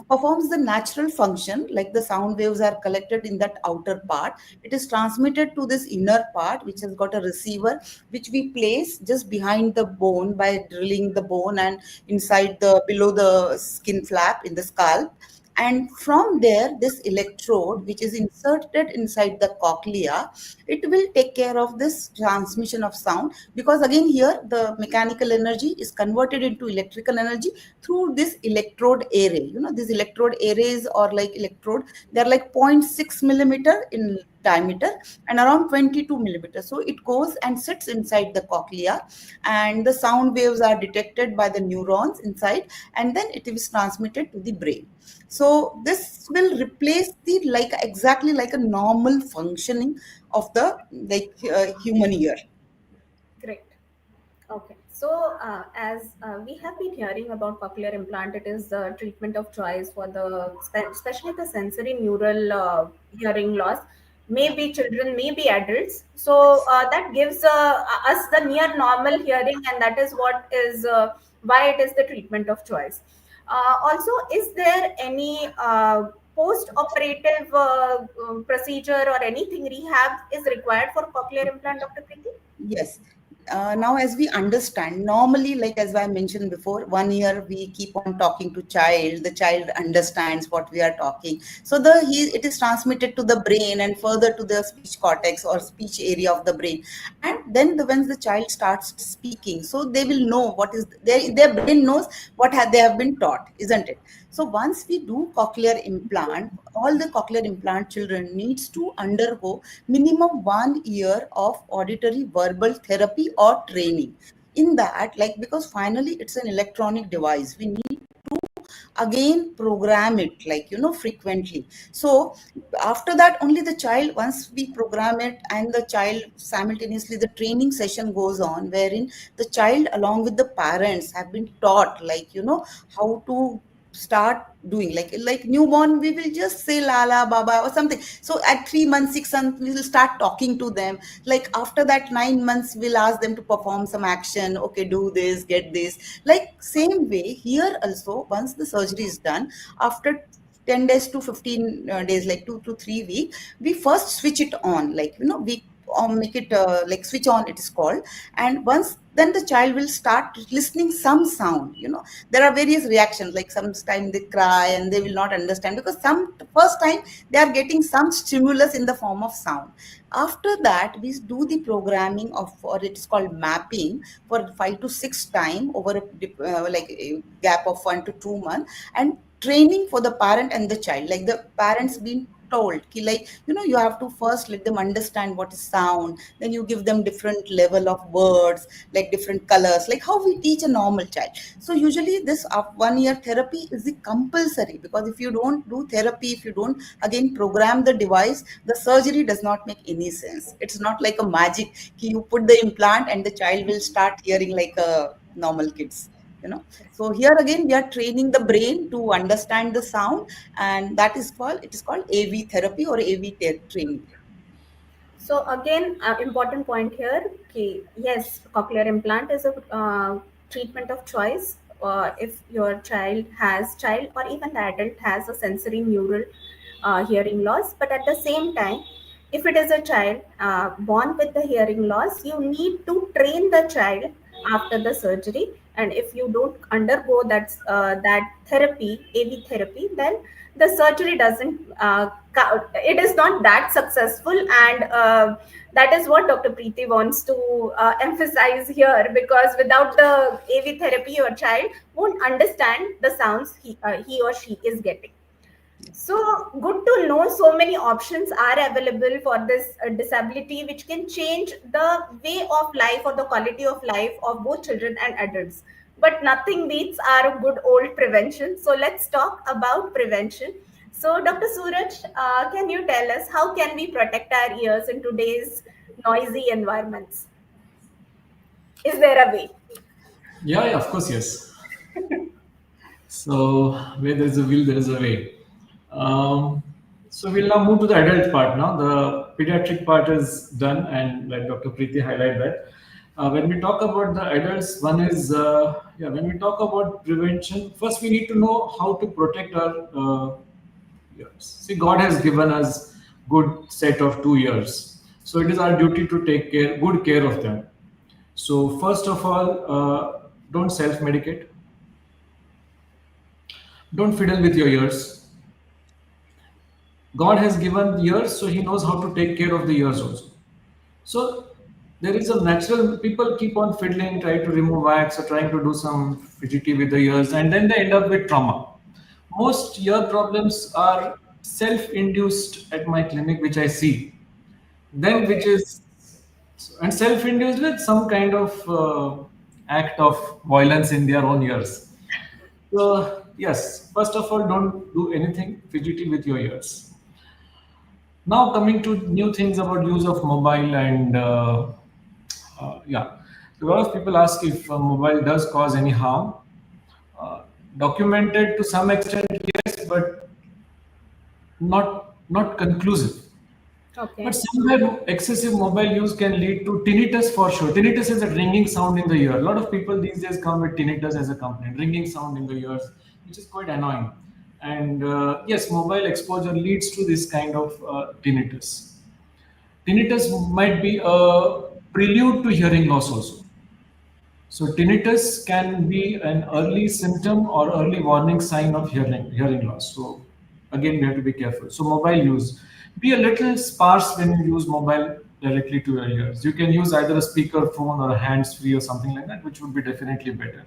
performs the natural function, like the sound waves are collected in that outer part. It is transmitted to this inner part, which has got a receiver, which we place just behind the bone by drilling the bone and inside the below the skin flap in the scalp. And from there, this electrode, which is inserted inside the cochlea, it will take care of this transmission of sound, because again here the mechanical energy is converted into electrical energy through this electrode array. These electrode arrays, or like electrode, they're like 0.6 millimeter in diameter and around 22 millimeters. So it goes and sits inside the cochlea, and the sound waves are detected by the neurons inside, and then it is transmitted to the brain. So this will replace the, like, exactly like a normal functioning of the, like, human ear. Great. Okay, so as we have been hearing about cochlear implant, it is the treatment of choice for the especially the sensory neural hearing loss. Maybe children, maybe adults. So that gives us the near normal hearing, and that is what is why it is the treatment of choice. Also, is there any post-operative procedure or anything rehab is required for cochlear implant, Dr. Preeti? Yes. Now, as we understand, normally, like as I mentioned before, 1 year we keep on talking to child. The child understands what we are talking. So it is transmitted to the brain and further to the speech cortex or speech area of the brain. And then when the child starts speaking, so they will know what is their brain knows what they have been taught, isn't it? So once we do cochlear implant, all the cochlear implant children needs to undergo minimum 1 year of auditory verbal therapy or training. In that, like, because finally it's an electronic device, we need again program it, like, frequently. So after that, only the child, once we program it, and the child simultaneously, the training session goes on, wherein the child along with the parents have been taught, like, how to start doing, like newborn, we will just say lala baba or something. So at 3 months, 6 months, we will start talking to them. Like after that, 9 months, we'll ask them to perform some action. Okay, do this, get this. Like same way here also, once the surgery is done, after 10 days to 15 days, like 2 to 3 weeks, we first switch it on, like, we make it like switch on, it is called. And once then the child will start listening some sound. There are various reactions, like sometimes they cry and they will not understand, because some first time they are getting some stimulus in the form of sound. After that, we do the programming of, or it is called mapping, for 5 to 6 time over like a gap of 1 to 2 months, and training for the parent and the child, like the parents being told ki, like, you have to first let them understand what is sound, then you give them different level of words, like different colors, like how we teach a normal child. So usually this 1 year therapy is the compulsory, because if you don't do therapy, if you don't again program the device, the surgery does not make any sense. It's not like a magic ki you put the implant and the child will start hearing like a normal kids. So here again we are training the brain to understand the sound, and that is called, it is called AV therapy or AV training. So again, important point here. Okay, yes, cochlear implant is a treatment of choice. If your child or even the adult has a sensory neural hearing loss, but at the same time, if it is a child born with the hearing loss, you need to train the child after the surgery. And if you don't undergo that therapy, AV therapy, then the surgery doesn't it is not that successful. And that is what Dr. Preeti wants to emphasize here, because without the AV therapy, your child won't understand the sounds he or she is getting. So good to know so many options are available for this disability, which can change the way of life or the quality of life of both children and adults. But nothing beats our good old prevention. So let's talk about prevention. So Dr. Suraj, can you tell us how can we protect our ears in today's noisy environments? Is there a way? Yeah, of course, yes. So where there is a will, there is a way. Um, so we'll now move to the adult part now. The pediatric part is done, and like Dr. Preeti highlighted that. When we talk about the adults, one is when we talk about prevention, first we need to know how to protect our ears. See, God has given us good set of 2 years, so it is our duty to take good care of them. So first of all, don't self-medicate. Don't fiddle with your ears. God has given ears, so He knows how to take care of the ears also. So there is a natural, people keep on fiddling, try to remove wax or trying to do some fidgety with the ears, and then they end up with trauma. Most ear problems are self-induced at my clinic, which I see. Then, which Okay. is and self-induced with some kind of act of violence in their own ears. So yes, first of all, don't do anything fidgety with your ears. Now coming to new things about use of mobile and yeah, a lot of people ask if mobile does cause any harm. Uh, Documented to some extent, yes, but not conclusive. But Okay. somewhere excessive mobile use can lead to tinnitus for sure. Tinnitus is a ringing sound in the ear. A lot of people these days come with tinnitus as a complaint, ringing sound in the ears, which is quite annoying. And yes, mobile exposure leads to this kind of tinnitus. Tinnitus might be a prelude to hearing loss also. So tinnitus can be an early symptom or early warning sign of hearing loss. So again, we have to be careful. So mobile use, be a little sparse when you use mobile directly to your ears. You can use either a speaker phone or a hands free or something like that, which would be definitely better.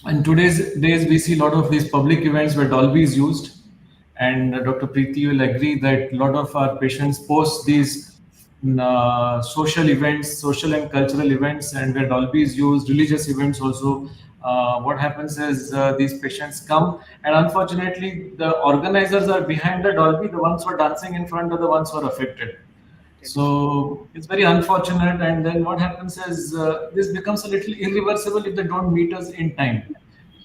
In today's days, we see a lot of these public events where Dolby is used, and Dr. Preeti will agree that a lot of our patients post these social events, social and cultural events, and where Dolby is used, religious events also. What happens is these patients come, and unfortunately, the organizers are behind the Dolby. The ones who are dancing in front are the ones who are affected. So it's very unfortunate. And then what happens is this becomes a little irreversible if they don't meet us in time.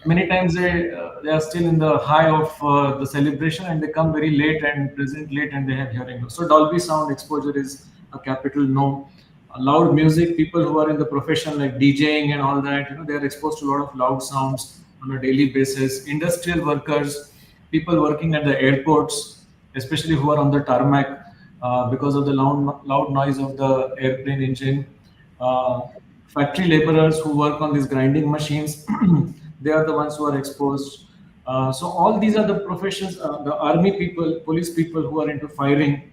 Many times they are still in the high of the celebration and they come very late and present late and they have hearing loss. So Dolby sound exposure is a capital no. Loud music, people who are in the profession like DJing and all that, they are exposed to a lot of loud sounds on a daily basis. Industrial workers, people working at the airports, especially who are on the tarmac because of the loud noise of the airplane engine. Uh, Factory laborers who work on these grinding machines, they are the ones who are exposed. So all these are the professions, the army people, police people who are into firing.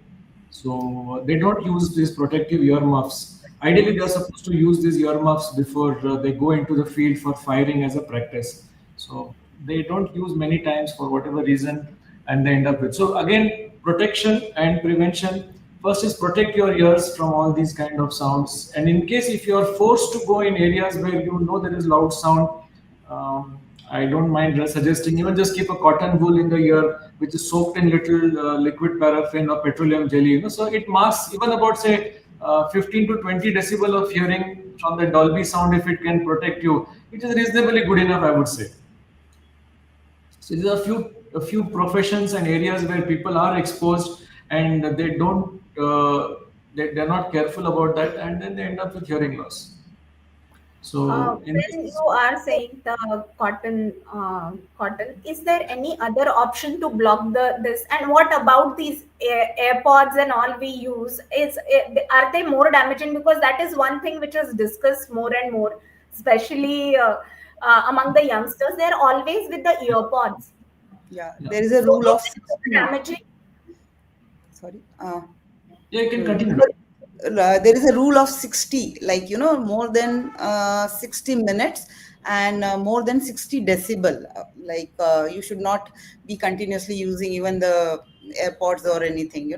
So they don't use these protective earmuffs. Ideally, they are supposed to use these earmuffs before they go into the field for firing as a practice. So they don't use many times for whatever reason, and they end up with. So again, protection and prevention. First is protect your ears from all these kind of sounds. And in case if you are forced to go in areas where you know there is loud sound, I don't mind suggesting even just keep a cotton wool in the ear, which is soaked in little liquid paraffin or petroleum jelly. So it masks even about say 15 to 20 decibel of hearing from the Dolby sound. If it can protect you, it is reasonably good enough, I would say. So these are a few professions and areas where people are exposed and they don't they're not careful about that and then they end up with hearing loss. So in When this, you are saying the cotton, is there any other option to block this? And what about these AirPods and all we use? Are they more damaging? Because that is one thing which is discussed more and more, especially among the youngsters. They're always with the earpods. Yeah, yeah, there is a So rule is of it more 60. damaging? Sorry. yeah, you can continue. Because there is a rule of 60, like, more than 60 minutes and more than 60 decibel. Like, you should not be continuously using even the AirPods or anything,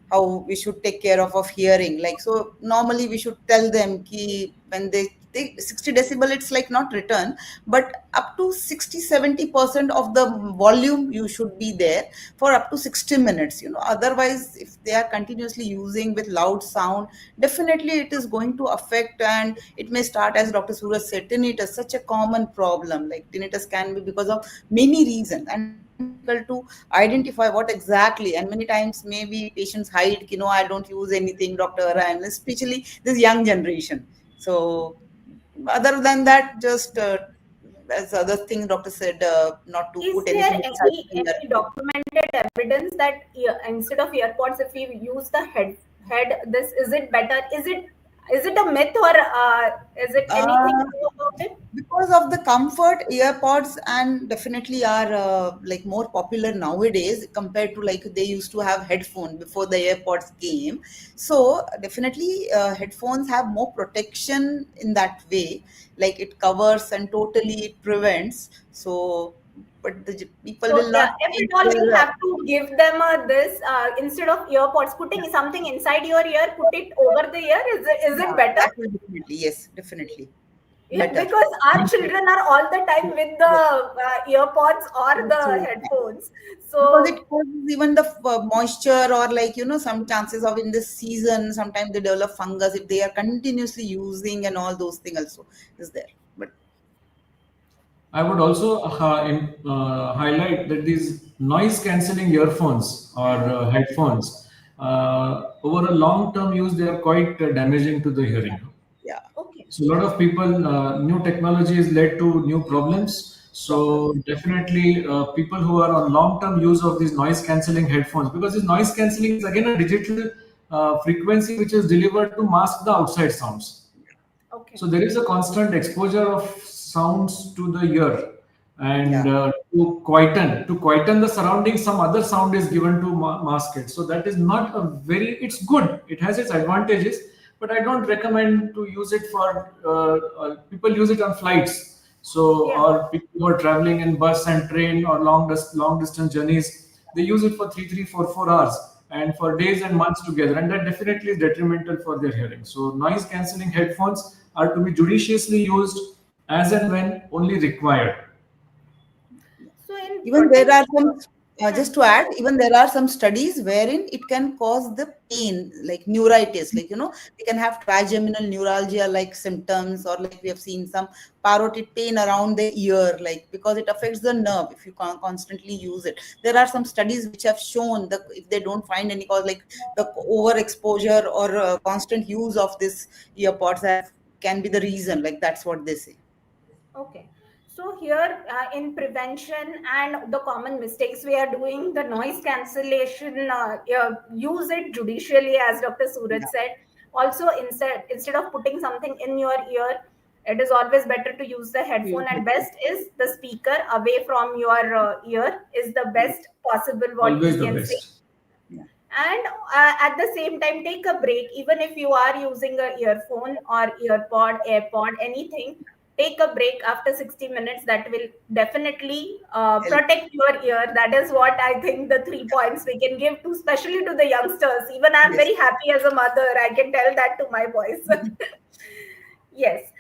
how we should take care of hearing. Like, so normally we should tell them ki when they take 60 decibel, it's like not written, but up to 60-70% of the volume you should be there for up to 60 minutes. Otherwise, if they are continuously using with loud sound, definitely it is going to affect, and it may start, as Dr. Suraj said, tinnitus, such a common problem. Like tinnitus can be because of many reasons, and difficult to identify what exactly, and many times maybe patients hide, I don't use anything, doctor, and especially this young generation. So other than that, just as other thing doctor said, not to Is put there anything inside any the ear. documented evidence that instead of earpods, if we use the head, this is it better? Is it a myth, or is it anything Uh, true about it? because of the comfort, earpods and definitely are like more popular nowadays compared to like they used to have headphone before the earpods came. So definitely headphones have more protection in that way, like it covers and totally it prevents. So but the people So will not if change at all we their have to give them this instead of earpods, putting something inside your ear, put it over the ear. Is it yeah, better? that will definitely, yes, definitely Yeah, better. because our children are all the time with the Yes. earpods or the So, headphones. because it So causes even the moisture, or like some chances of in this season sometimes they develop fungus if they are continuously using, and all those things also is there. But I would also highlight that these noise cancelling earphones or headphones, over a long term use, they are quite damaging to the hearing. yeah, okay, So a lot of people, new technology has led to new problems. So problems. definitely, people who are on long-term use of these noise cancelling headphones, because this noise cancelling is again a digital frequency which is delivered to mask the outside sounds. okay, So there is a constant exposure of sounds to the ear, Yeah, and to quieten the surroundings, some other sound is given to mask it. So that is not a very. It's good. It has its advantages, but I don't recommend to use it for people use it on flights. So yeah. or people who are traveling in bus and train or long distance journeys, they use it for 3, 3, 4 hours and for days and months together, and that definitely is detrimental for their hearing. So noise cancelling headphones are to be judiciously used as and when only required. So in even there are protection, some, just to add, even there are some studies wherein it can cause the pain, like neuritis, like we can have trigeminal neuralgia like symptoms, or like we have seen some parotid pain around the ear, like because it affects the nerve if you constantly use it. There are some studies which have shown that if they don't find any cause, like the overexposure or constant use of this earpods have, can be the reason, like that's what they say. okay. So here in prevention and the common mistakes we are doing, the noise cancellation, use it judicially, as Dr. Suraj Yeah, said. Also, instead of putting something in your ear, it is always better to use the headphone. And best is the speaker away from your ear is the best possible what we Always the can say. best. yeah, And at the same time, take a break. Even if you are using a earphone or earpod, airpod, anything, take a break after 60 minutes. That will definitely help. protect your ear. That is what I think the 3 points we can give to, especially to the youngsters. Even I'm Yes. very happy as a mother, I can tell that to my boys. Yes.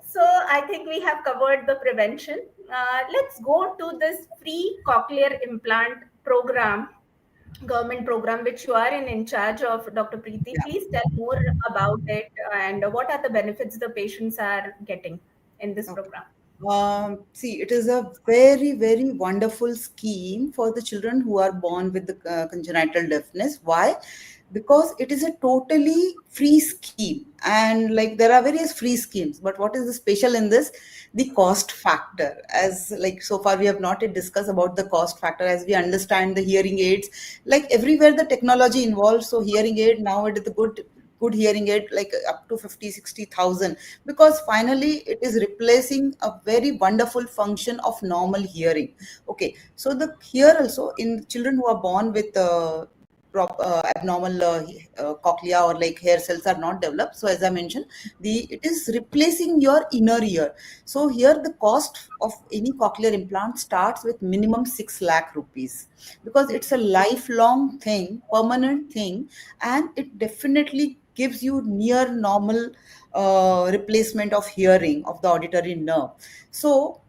So I think we have covered the prevention. Let's go to this free cochlear implant program, government program, which you are in charge of, Dr. Preeti. Yeah. Please tell more about it, and what are the benefits the patients are getting in this Okay. program. See, it is a very, very wonderful scheme for the children who are born with the congenital deafness. Why? Because it is a totally free scheme, and like there are various free schemes. But what is the special in this? The cost factor. As like so far we have not yet discussed about the cost factor. As we understand the hearing aids, like everywhere the technology involved. So hearing aid now it is a good hearing aid, like up to 50, 60,000, because finally it is replacing a very wonderful function of normal hearing. Okay, so the here also in children who are born with abnormal cochlea, or like hair cells are not developed, so as I mentioned, the it is replacing your inner ear. So here the cost of any cochlear implant starts with minimum 6 lakh rupees, because it's a lifelong thing, permanent thing, and it definitely gives you near normal replacement of hearing of the auditory nerve. So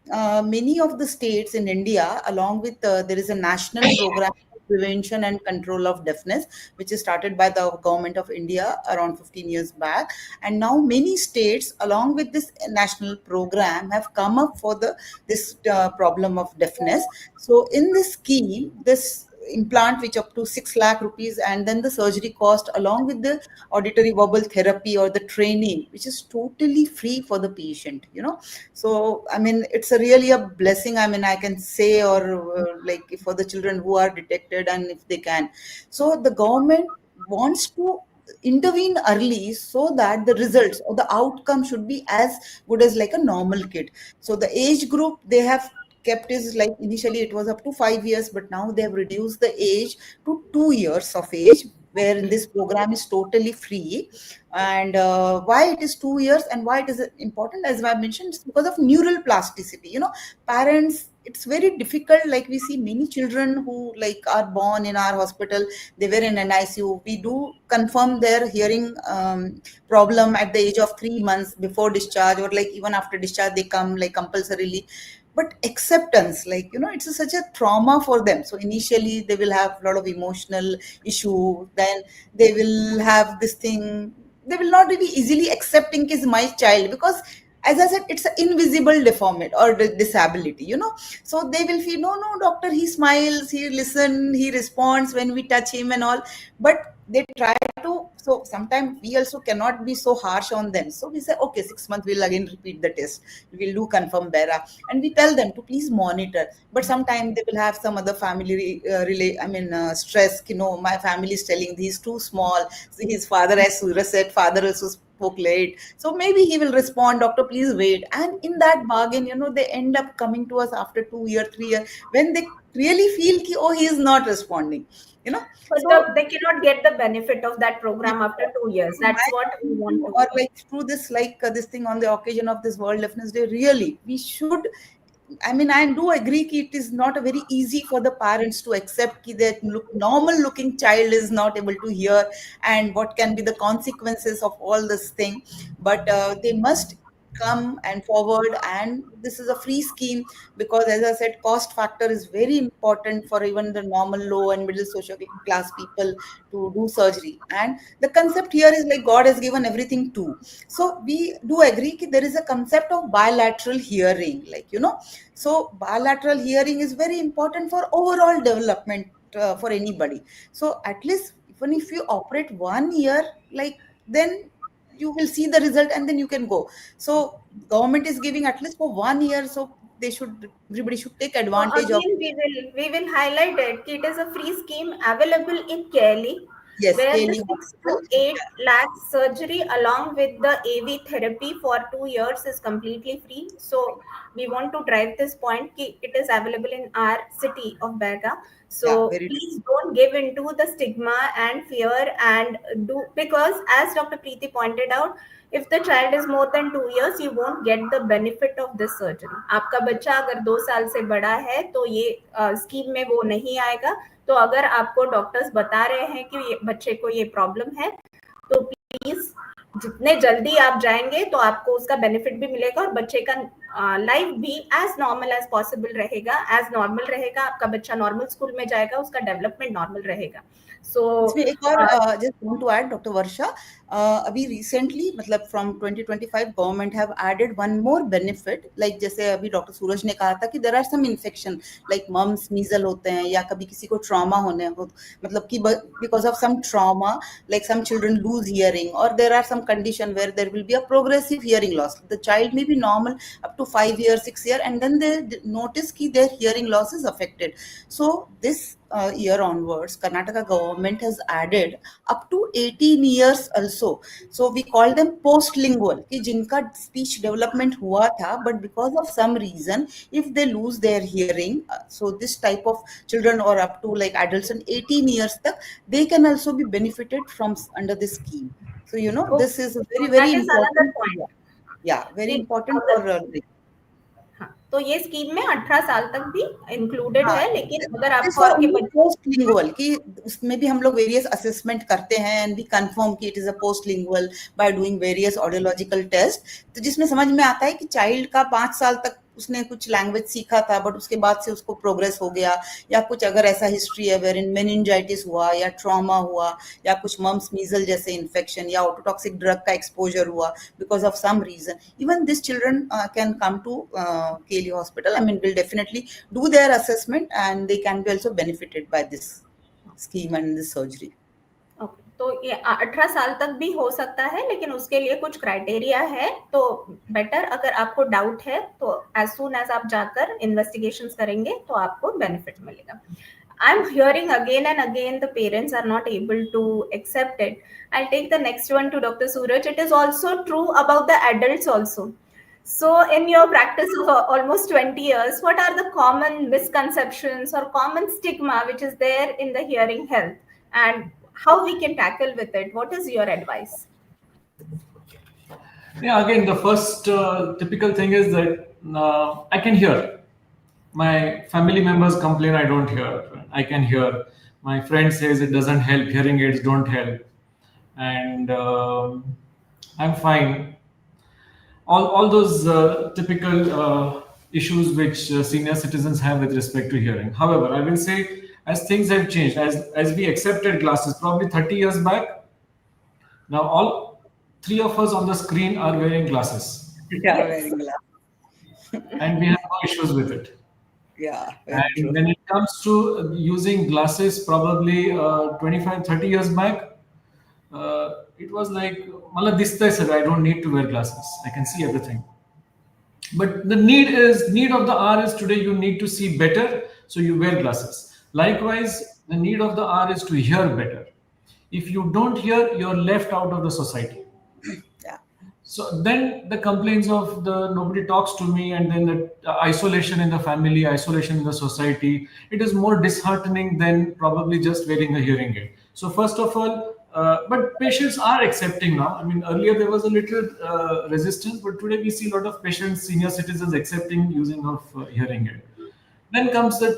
many of the states in India, along with there is a national program prevention and control of deafness, which is started by the government of India around 15 years back. And now many states, along with this national program, have come up for this problem of deafness. So in this scheme, this implant which up to 6 lakh rupees, and then the surgery cost along with the auditory verbal therapy or the training, which is totally free for the patient, so I mean it's a really a blessing, I mean I can say, or like for the children who are detected and if they can. So the government wants to intervene early so that the results or the outcome should be as good as like a normal kid. So the age group they have kept is like initially it was up to 5 years, but now they have reduced the age to 2 years of age, wherein this program is totally free. And why it is 2 years and why it is important, as I mentioned, it's because of neural plasticity. Parents, it's very difficult. Like we see many children who like are born in our hospital, they were in an ICU. We do confirm their hearing problem at the age of 3 months before discharge, or like even after discharge they come like compulsorily. But acceptance, like it's such a trauma for them. So initially they will have a lot of emotional issue, then they will have this thing, they will not be easily accepting is my child, because as I said, it's an invisible deformity or disability, so they will feel, no doctor, he smiles, he listens, he responds when we touch him and all. But they try to, so sometimes we also cannot be so harsh on them, so we say okay, 6 months we'll again repeat the test, we'll do confirm BERA, and we tell them to please monitor. But sometimes they will have some other family stress, my family is telling he's too small. So his father, as Suraj said, father also spoke late, so maybe he will respond, doctor please wait. And in that bargain, they end up coming to us after 2 years, 3 years, when they really feel ki, oh, he is not responding, But so they cannot get the benefit of that program after 2 years. That's what we want to. or like through this, like this thing on the occasion of this World Deafness Day, really we should, I mean, I do agree that it is not a very easy for the parents to accept that normal looking child is not able to hear, and what can be the consequences of all this thing. But they must come and forward, and this is a free scheme, because as I said, cost factor is very important for even the normal low and middle social class people to do surgery. And the concept here is like God has given everything too. So we do agree that there is a concept of bilateral hearing, like so bilateral hearing is very important for overall development for anybody. So at least even if you operate 1 year, like then you will see the result and then you can go. So government is giving at least for 1 year, so everybody should take So advantage of. again, we will highlight it. It is a free scheme available in Kelly, Yes, where the Kelly 6 to 8 lakh surgery along with the AV therapy for 2 years is completely free. So we want to drive this point. It is available in our city of Belagavi. yeah, So very please don't give into the stigma and fear and do, because as Dr. Preeti pointed out, if the child is more than 2 years, you won't get the benefit of this surgery. आपका बच्चा अगर 2 साल से बड़ा है तो ये scheme में वो नहीं आएगा. तो अगर आपको डॉक्टर्स बता रहे हैं कि ये बच्चे को ये प्रॉब्लम है, तो प्लीज जितने जल्दी आप जाएंगे तो आपको उसका बेनिफिट भी मिलेगा और बच्चे का लाइफ भी एज नॉर्मल एज पॉसिबल रहेगा. एज नॉर्मल रहेगा, आपका बच्चा नॉर्मल स्कूल में जाएगा, उसका डेवलपमेंट नॉर्मल रहेगा. सो इसमें एक और just want to add doctor Varsha, अभी रिसेंटली मतलब from 2025 government have added one more benefit, like जैसे अभी डॉक्टर सूरज ने कहा था कि there are some infection like mumps measles होते हैं, या कभी किसी को ट्रॉमा होने हो, मतलब कि because of some trauma like some children lose hearing, और there are some condition where there will be a progressive hearing loss. The child may be normal up to 5 years, 6 years, and then they notice कि their hearing loss is affected. So this year onwards, Karnataka government has added up to 18 years also. So we call them post-lingual, कि जिनका speech development हुआ था, but because of some reason, if they lose their hearing, so this type of children or up to like adults in 18 years तक, they can also be benefited from under this scheme. So this is very very that is another important. point. Yeah, very See, important अगर for हाँ, तो ये scheme में 18 साल तक भी included है, लेकिन अगर आपको फॉर आपके ओनली पोस्ट लिंगुअल कि उसमें भी हम लोग वेरियस असेसमेंट करते हैं एंड वी कंफर्म कि it is a post lingual by doing various audiological test, तो जिसमें समझ में आता है कि चाइल्ड का 5 साल तक उसने कुछ लैंग्वेज सीखा था बट उसके बाद से उसको प्रोग्रेस हो गया, या कुछ अगर ऐसा हिस्ट्री है वेर इन मेनिंजाइटिस हुआ या ट्रॉमा हुआ या कुछ मम्स मीजल जैसे इन्फेक्शन या ऑटोटॉक्सिक ड्रग का एक्सपोजर हुआ because of some reason, even this children can come to Kelly hospital. I mean, will definitely do their assessment and they can be also benefited by this scheme and this surgery. Okay, तो ये 18 साल तक भी हो सकता है, लेकिन उसके लिए कुछ क्राइटेरिया है. तो बेटर अगर आपको डाउट है तो एज सून एज आप जाकर इन्वेस्टिगेशंस करेंगे तो आपको बेनिफिट मिलेगा. I'm hearing again and again the parents are not able to accept it. I'll take the next one to Dr. Suraj. It is also true about the adults also. So in your practice of almost 20 years, what are the common misconceptions or common stigma which is there in the hearing health, and how we can tackle with it? What is your advice? Yeah, again, the first typical thing is that I can hear. My family members complain I don't hear. I can hear. My friend says it doesn't help. Hearing aids don't help. And I'm fine. All those typical issues which senior citizens have with respect to hearing. However, I will say, as things have changed, as we accepted glasses probably 30 years back, now all three of us on the screen are wearing glasses. Yeah, wearing glasses. And we have no issues with it. Yeah, very And true. when it comes to using glasses, probably 25, 30 years back, it was like, "Mala dista hai sir, I don't need to wear glasses. I can see everything." But the need of the hour is today you need to see better, so you wear glasses. Likewise, the need of the hour is to hear better. If you don't hear, you're left out of the society. Yeah. So then the complaints of the nobody talks to me, and then the isolation in the family, isolation in the society, it is more disheartening than probably just wearing a hearing aid. So first of all, but patients are accepting now. I mean, earlier there was a little resistance, but today we see a lot of patients, senior citizens accepting using of hearing aid. Then comes the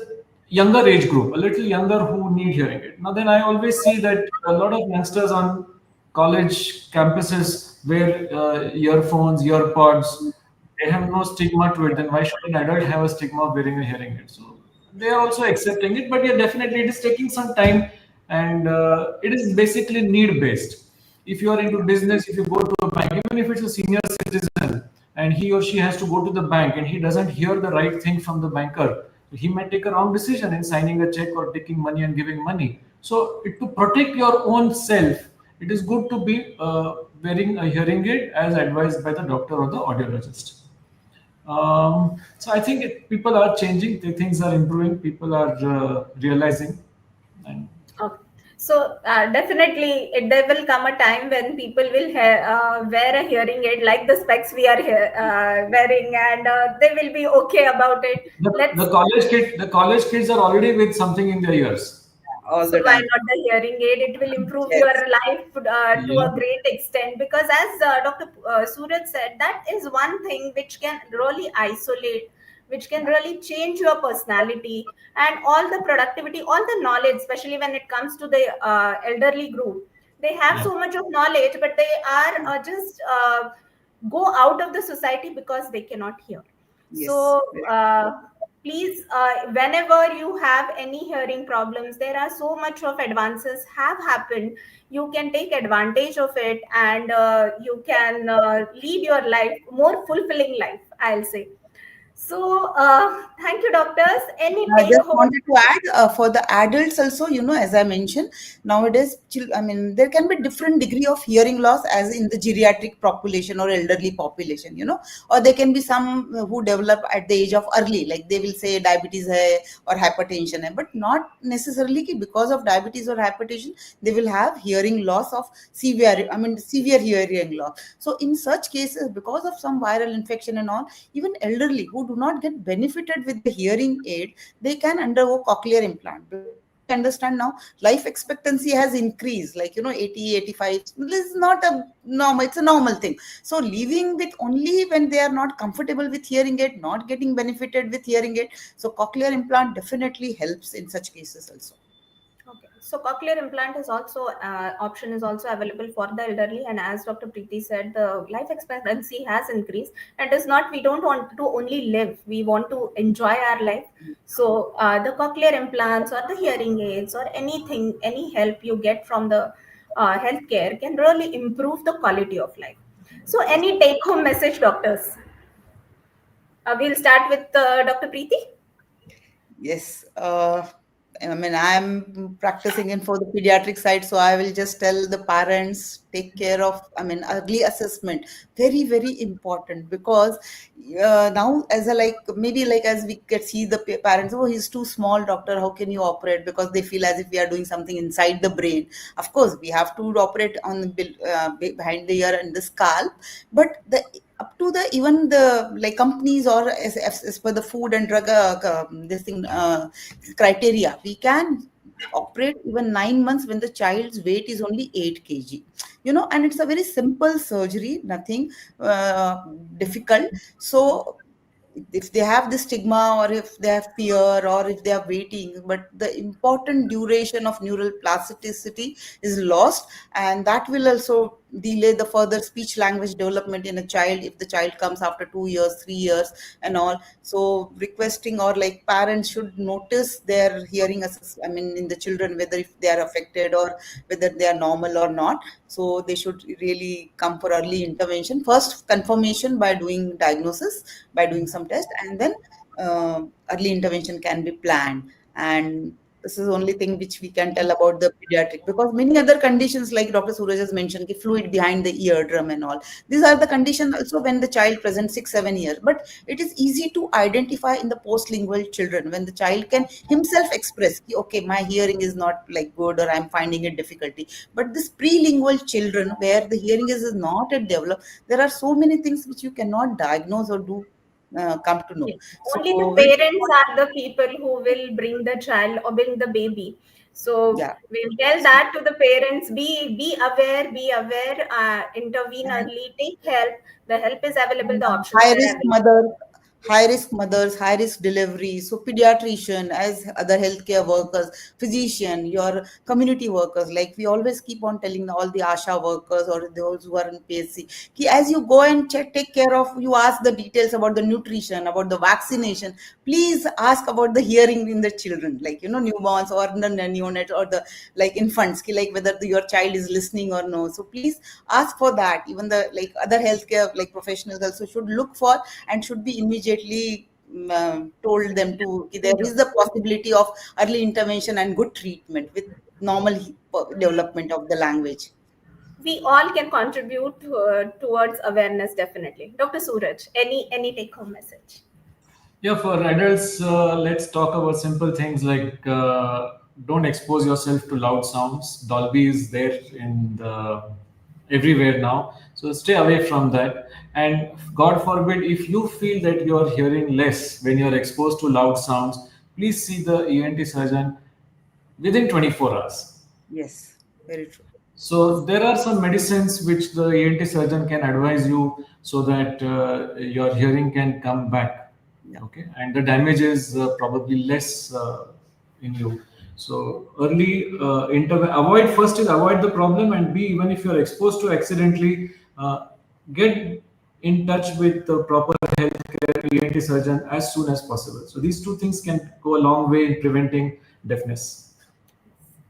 younger age group, a little younger, who need hearing aid. Now then I always see that a lot of youngsters on college campuses wear earphones, earpods. They have no stigma to it. Then why should an adult have a stigma of wearing a hearing aid? So they are also accepting it, but yeah, definitely it is taking some time, and it is basically need based. If you are into business, if you go to a bank, even if it's a senior citizen and he or she has to go to the bank and he doesn't hear the right thing from the banker, he might take a wrong decision in signing a check or taking money and giving money. So to protect your own self, it is good to be wearing a hearing aid as advised by the doctor or the audiologist. So I think people are changing, things are improving, people are realizing. And Okay. So definitely there will come a time when people will wear a hearing aid like the specs we are wearing, and they will be okay about it. the college kids are already with something in their ears. All So the why time. not the hearing aid? It will improve Yes. your life to a Yeah. great extent, because as Dr. Suraj said, that is one thing which can really isolate, which can really change your personality and all the productivity, all the knowledge, especially when it comes to the elderly group. They have Yeah. so much of knowledge, but they are just go out of the society because they cannot hear. Yes. So please, whenever you have any hearing problems, there are so much of advances have happened. You can take advantage of it, and you can lead your life more fulfilling life, I'll say. So thank you, doctors. Any I take just home? wanted to add for the adults also, as I mentioned, nowadays, I mean, there can be different degree of hearing loss as in the geriatric population or elderly population, or there can be some who develop at the age of early, like they will say diabetes hai or hypertension hai, but not necessarily because of diabetes or hypertension, they will have hearing loss of severe hearing loss. So in such cases, because of some viral infection and all, even elderly who do not get benefited with the hearing aid, they can undergo cochlear implant. Understand now, life expectancy has increased, like 80, 85. This is not a normal, it's a normal thing. So leaving with only when they are not comfortable with hearing aid, not getting benefited with hearing aid. So cochlear implant definitely helps in such cases also. Okay. So cochlear implant is also option is also available for the elderly, and as Dr. Preeti said, the life expectancy has increased. And it's not, we don't want to only live, we want to enjoy our life. So the cochlear implants or the hearing aids or anything, any help you get from the healthcare can really improve the quality of life. So any take home message, doctors? We'll start with Dr. Preeti. Yes. I mean, I'm practicing in for the pediatric side, so I will just tell the parents take care of, I mean, early assessment. Very, very important, because now as a like maybe like as we can see the parents, oh, he's too small, doctor, how can you operate? Because they feel as if we are doing something inside the brain. Of course, we have to operate on the behind the ear and the scalp, but the up to the even the like companies or as per the food and drug this thing criteria, we can operate even 9 months when the child's weight is only 8 kg, and it's a very simple surgery, nothing difficult. So if they have the stigma, or if they have fear, or if they are waiting, but the important duration of neural plasticity is lost, and that will also delay the further speech language development in a child if the child comes after 2 years, 3 years, and all. So requesting, or like parents should notice their hearing I mean in the children, whether if they are affected or whether they are normal or not. So they should really come for early intervention, first confirmation by doing diagnosis, by doing some test, and then early intervention can be planned. And this is the only thing which we can tell about the pediatric, because many other conditions like Dr. Suraj has mentioned, fluid behind the eardrum and all, these are the conditions also when the child presents 6 7 years. But it is easy to identify in the postlingual children, when the child can himself express, okay, my hearing is not like good, or I'm finding it difficulty. But this prelingual children, where the hearing is not yet developed, there are so many things which you cannot diagnose or do come to know. Yes. Only the So very parents important. are the people who will bring the child or bring the baby. So Yeah. we'll tell that to the parents: be aware, intervene early, take help. The help is available. The options High are risk available. mother, high risk mothers, high risk delivery. So pediatrician, as other healthcare workers, physician, your community workers, like we always keep on telling all the ASHA workers or those who are in PSC, as you go and check, take care of, you ask the details about the nutrition, about the vaccination. Please ask about the hearing in the children, like newborns or the neonate or the like infants, like whether your child is listening or no. So please ask for that. Even the like other healthcare like professionals also should look for, and should be immediately told them to, there is the possibility of early intervention and good treatment with normal development of the language. We all can contribute towards awareness. Definitely, Dr. Suraj. Any take home message? Yeah, for adults, let's talk about simple things like don't expose yourself to loud sounds. Dolby is there in everywhere now, so stay away from that. And God forbid, if you feel that you are hearing less when you are exposed to loud sounds, please see the ENT surgeon within 24 hours. Yes, very true. So there are some medicines which the ENT surgeon can advise you so that your hearing can come back. Yeah. Okay, and the damage is probably less in you. So early avoid, first is avoid the problem, and B, even if you are exposed to accidentally, get in touch with the proper healthcare ENT surgeon as soon as possible. So these two things can go a long way in preventing deafness.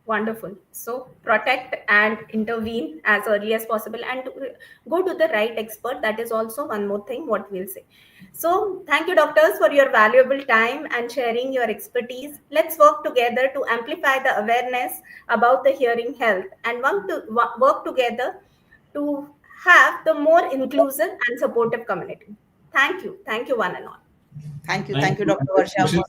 Wonderful. So protect and intervene as early as possible, and go to the right expert. That is also one more thing what we'll say. So thank you, doctors, for your valuable time and sharing your expertise. Let's work together to amplify the awareness about the hearing health, and work together to have the more inclusive and supportive community. Thank you. Thank you, one and all. Thank you, Thank you. Dr. Varsha, Joshi. for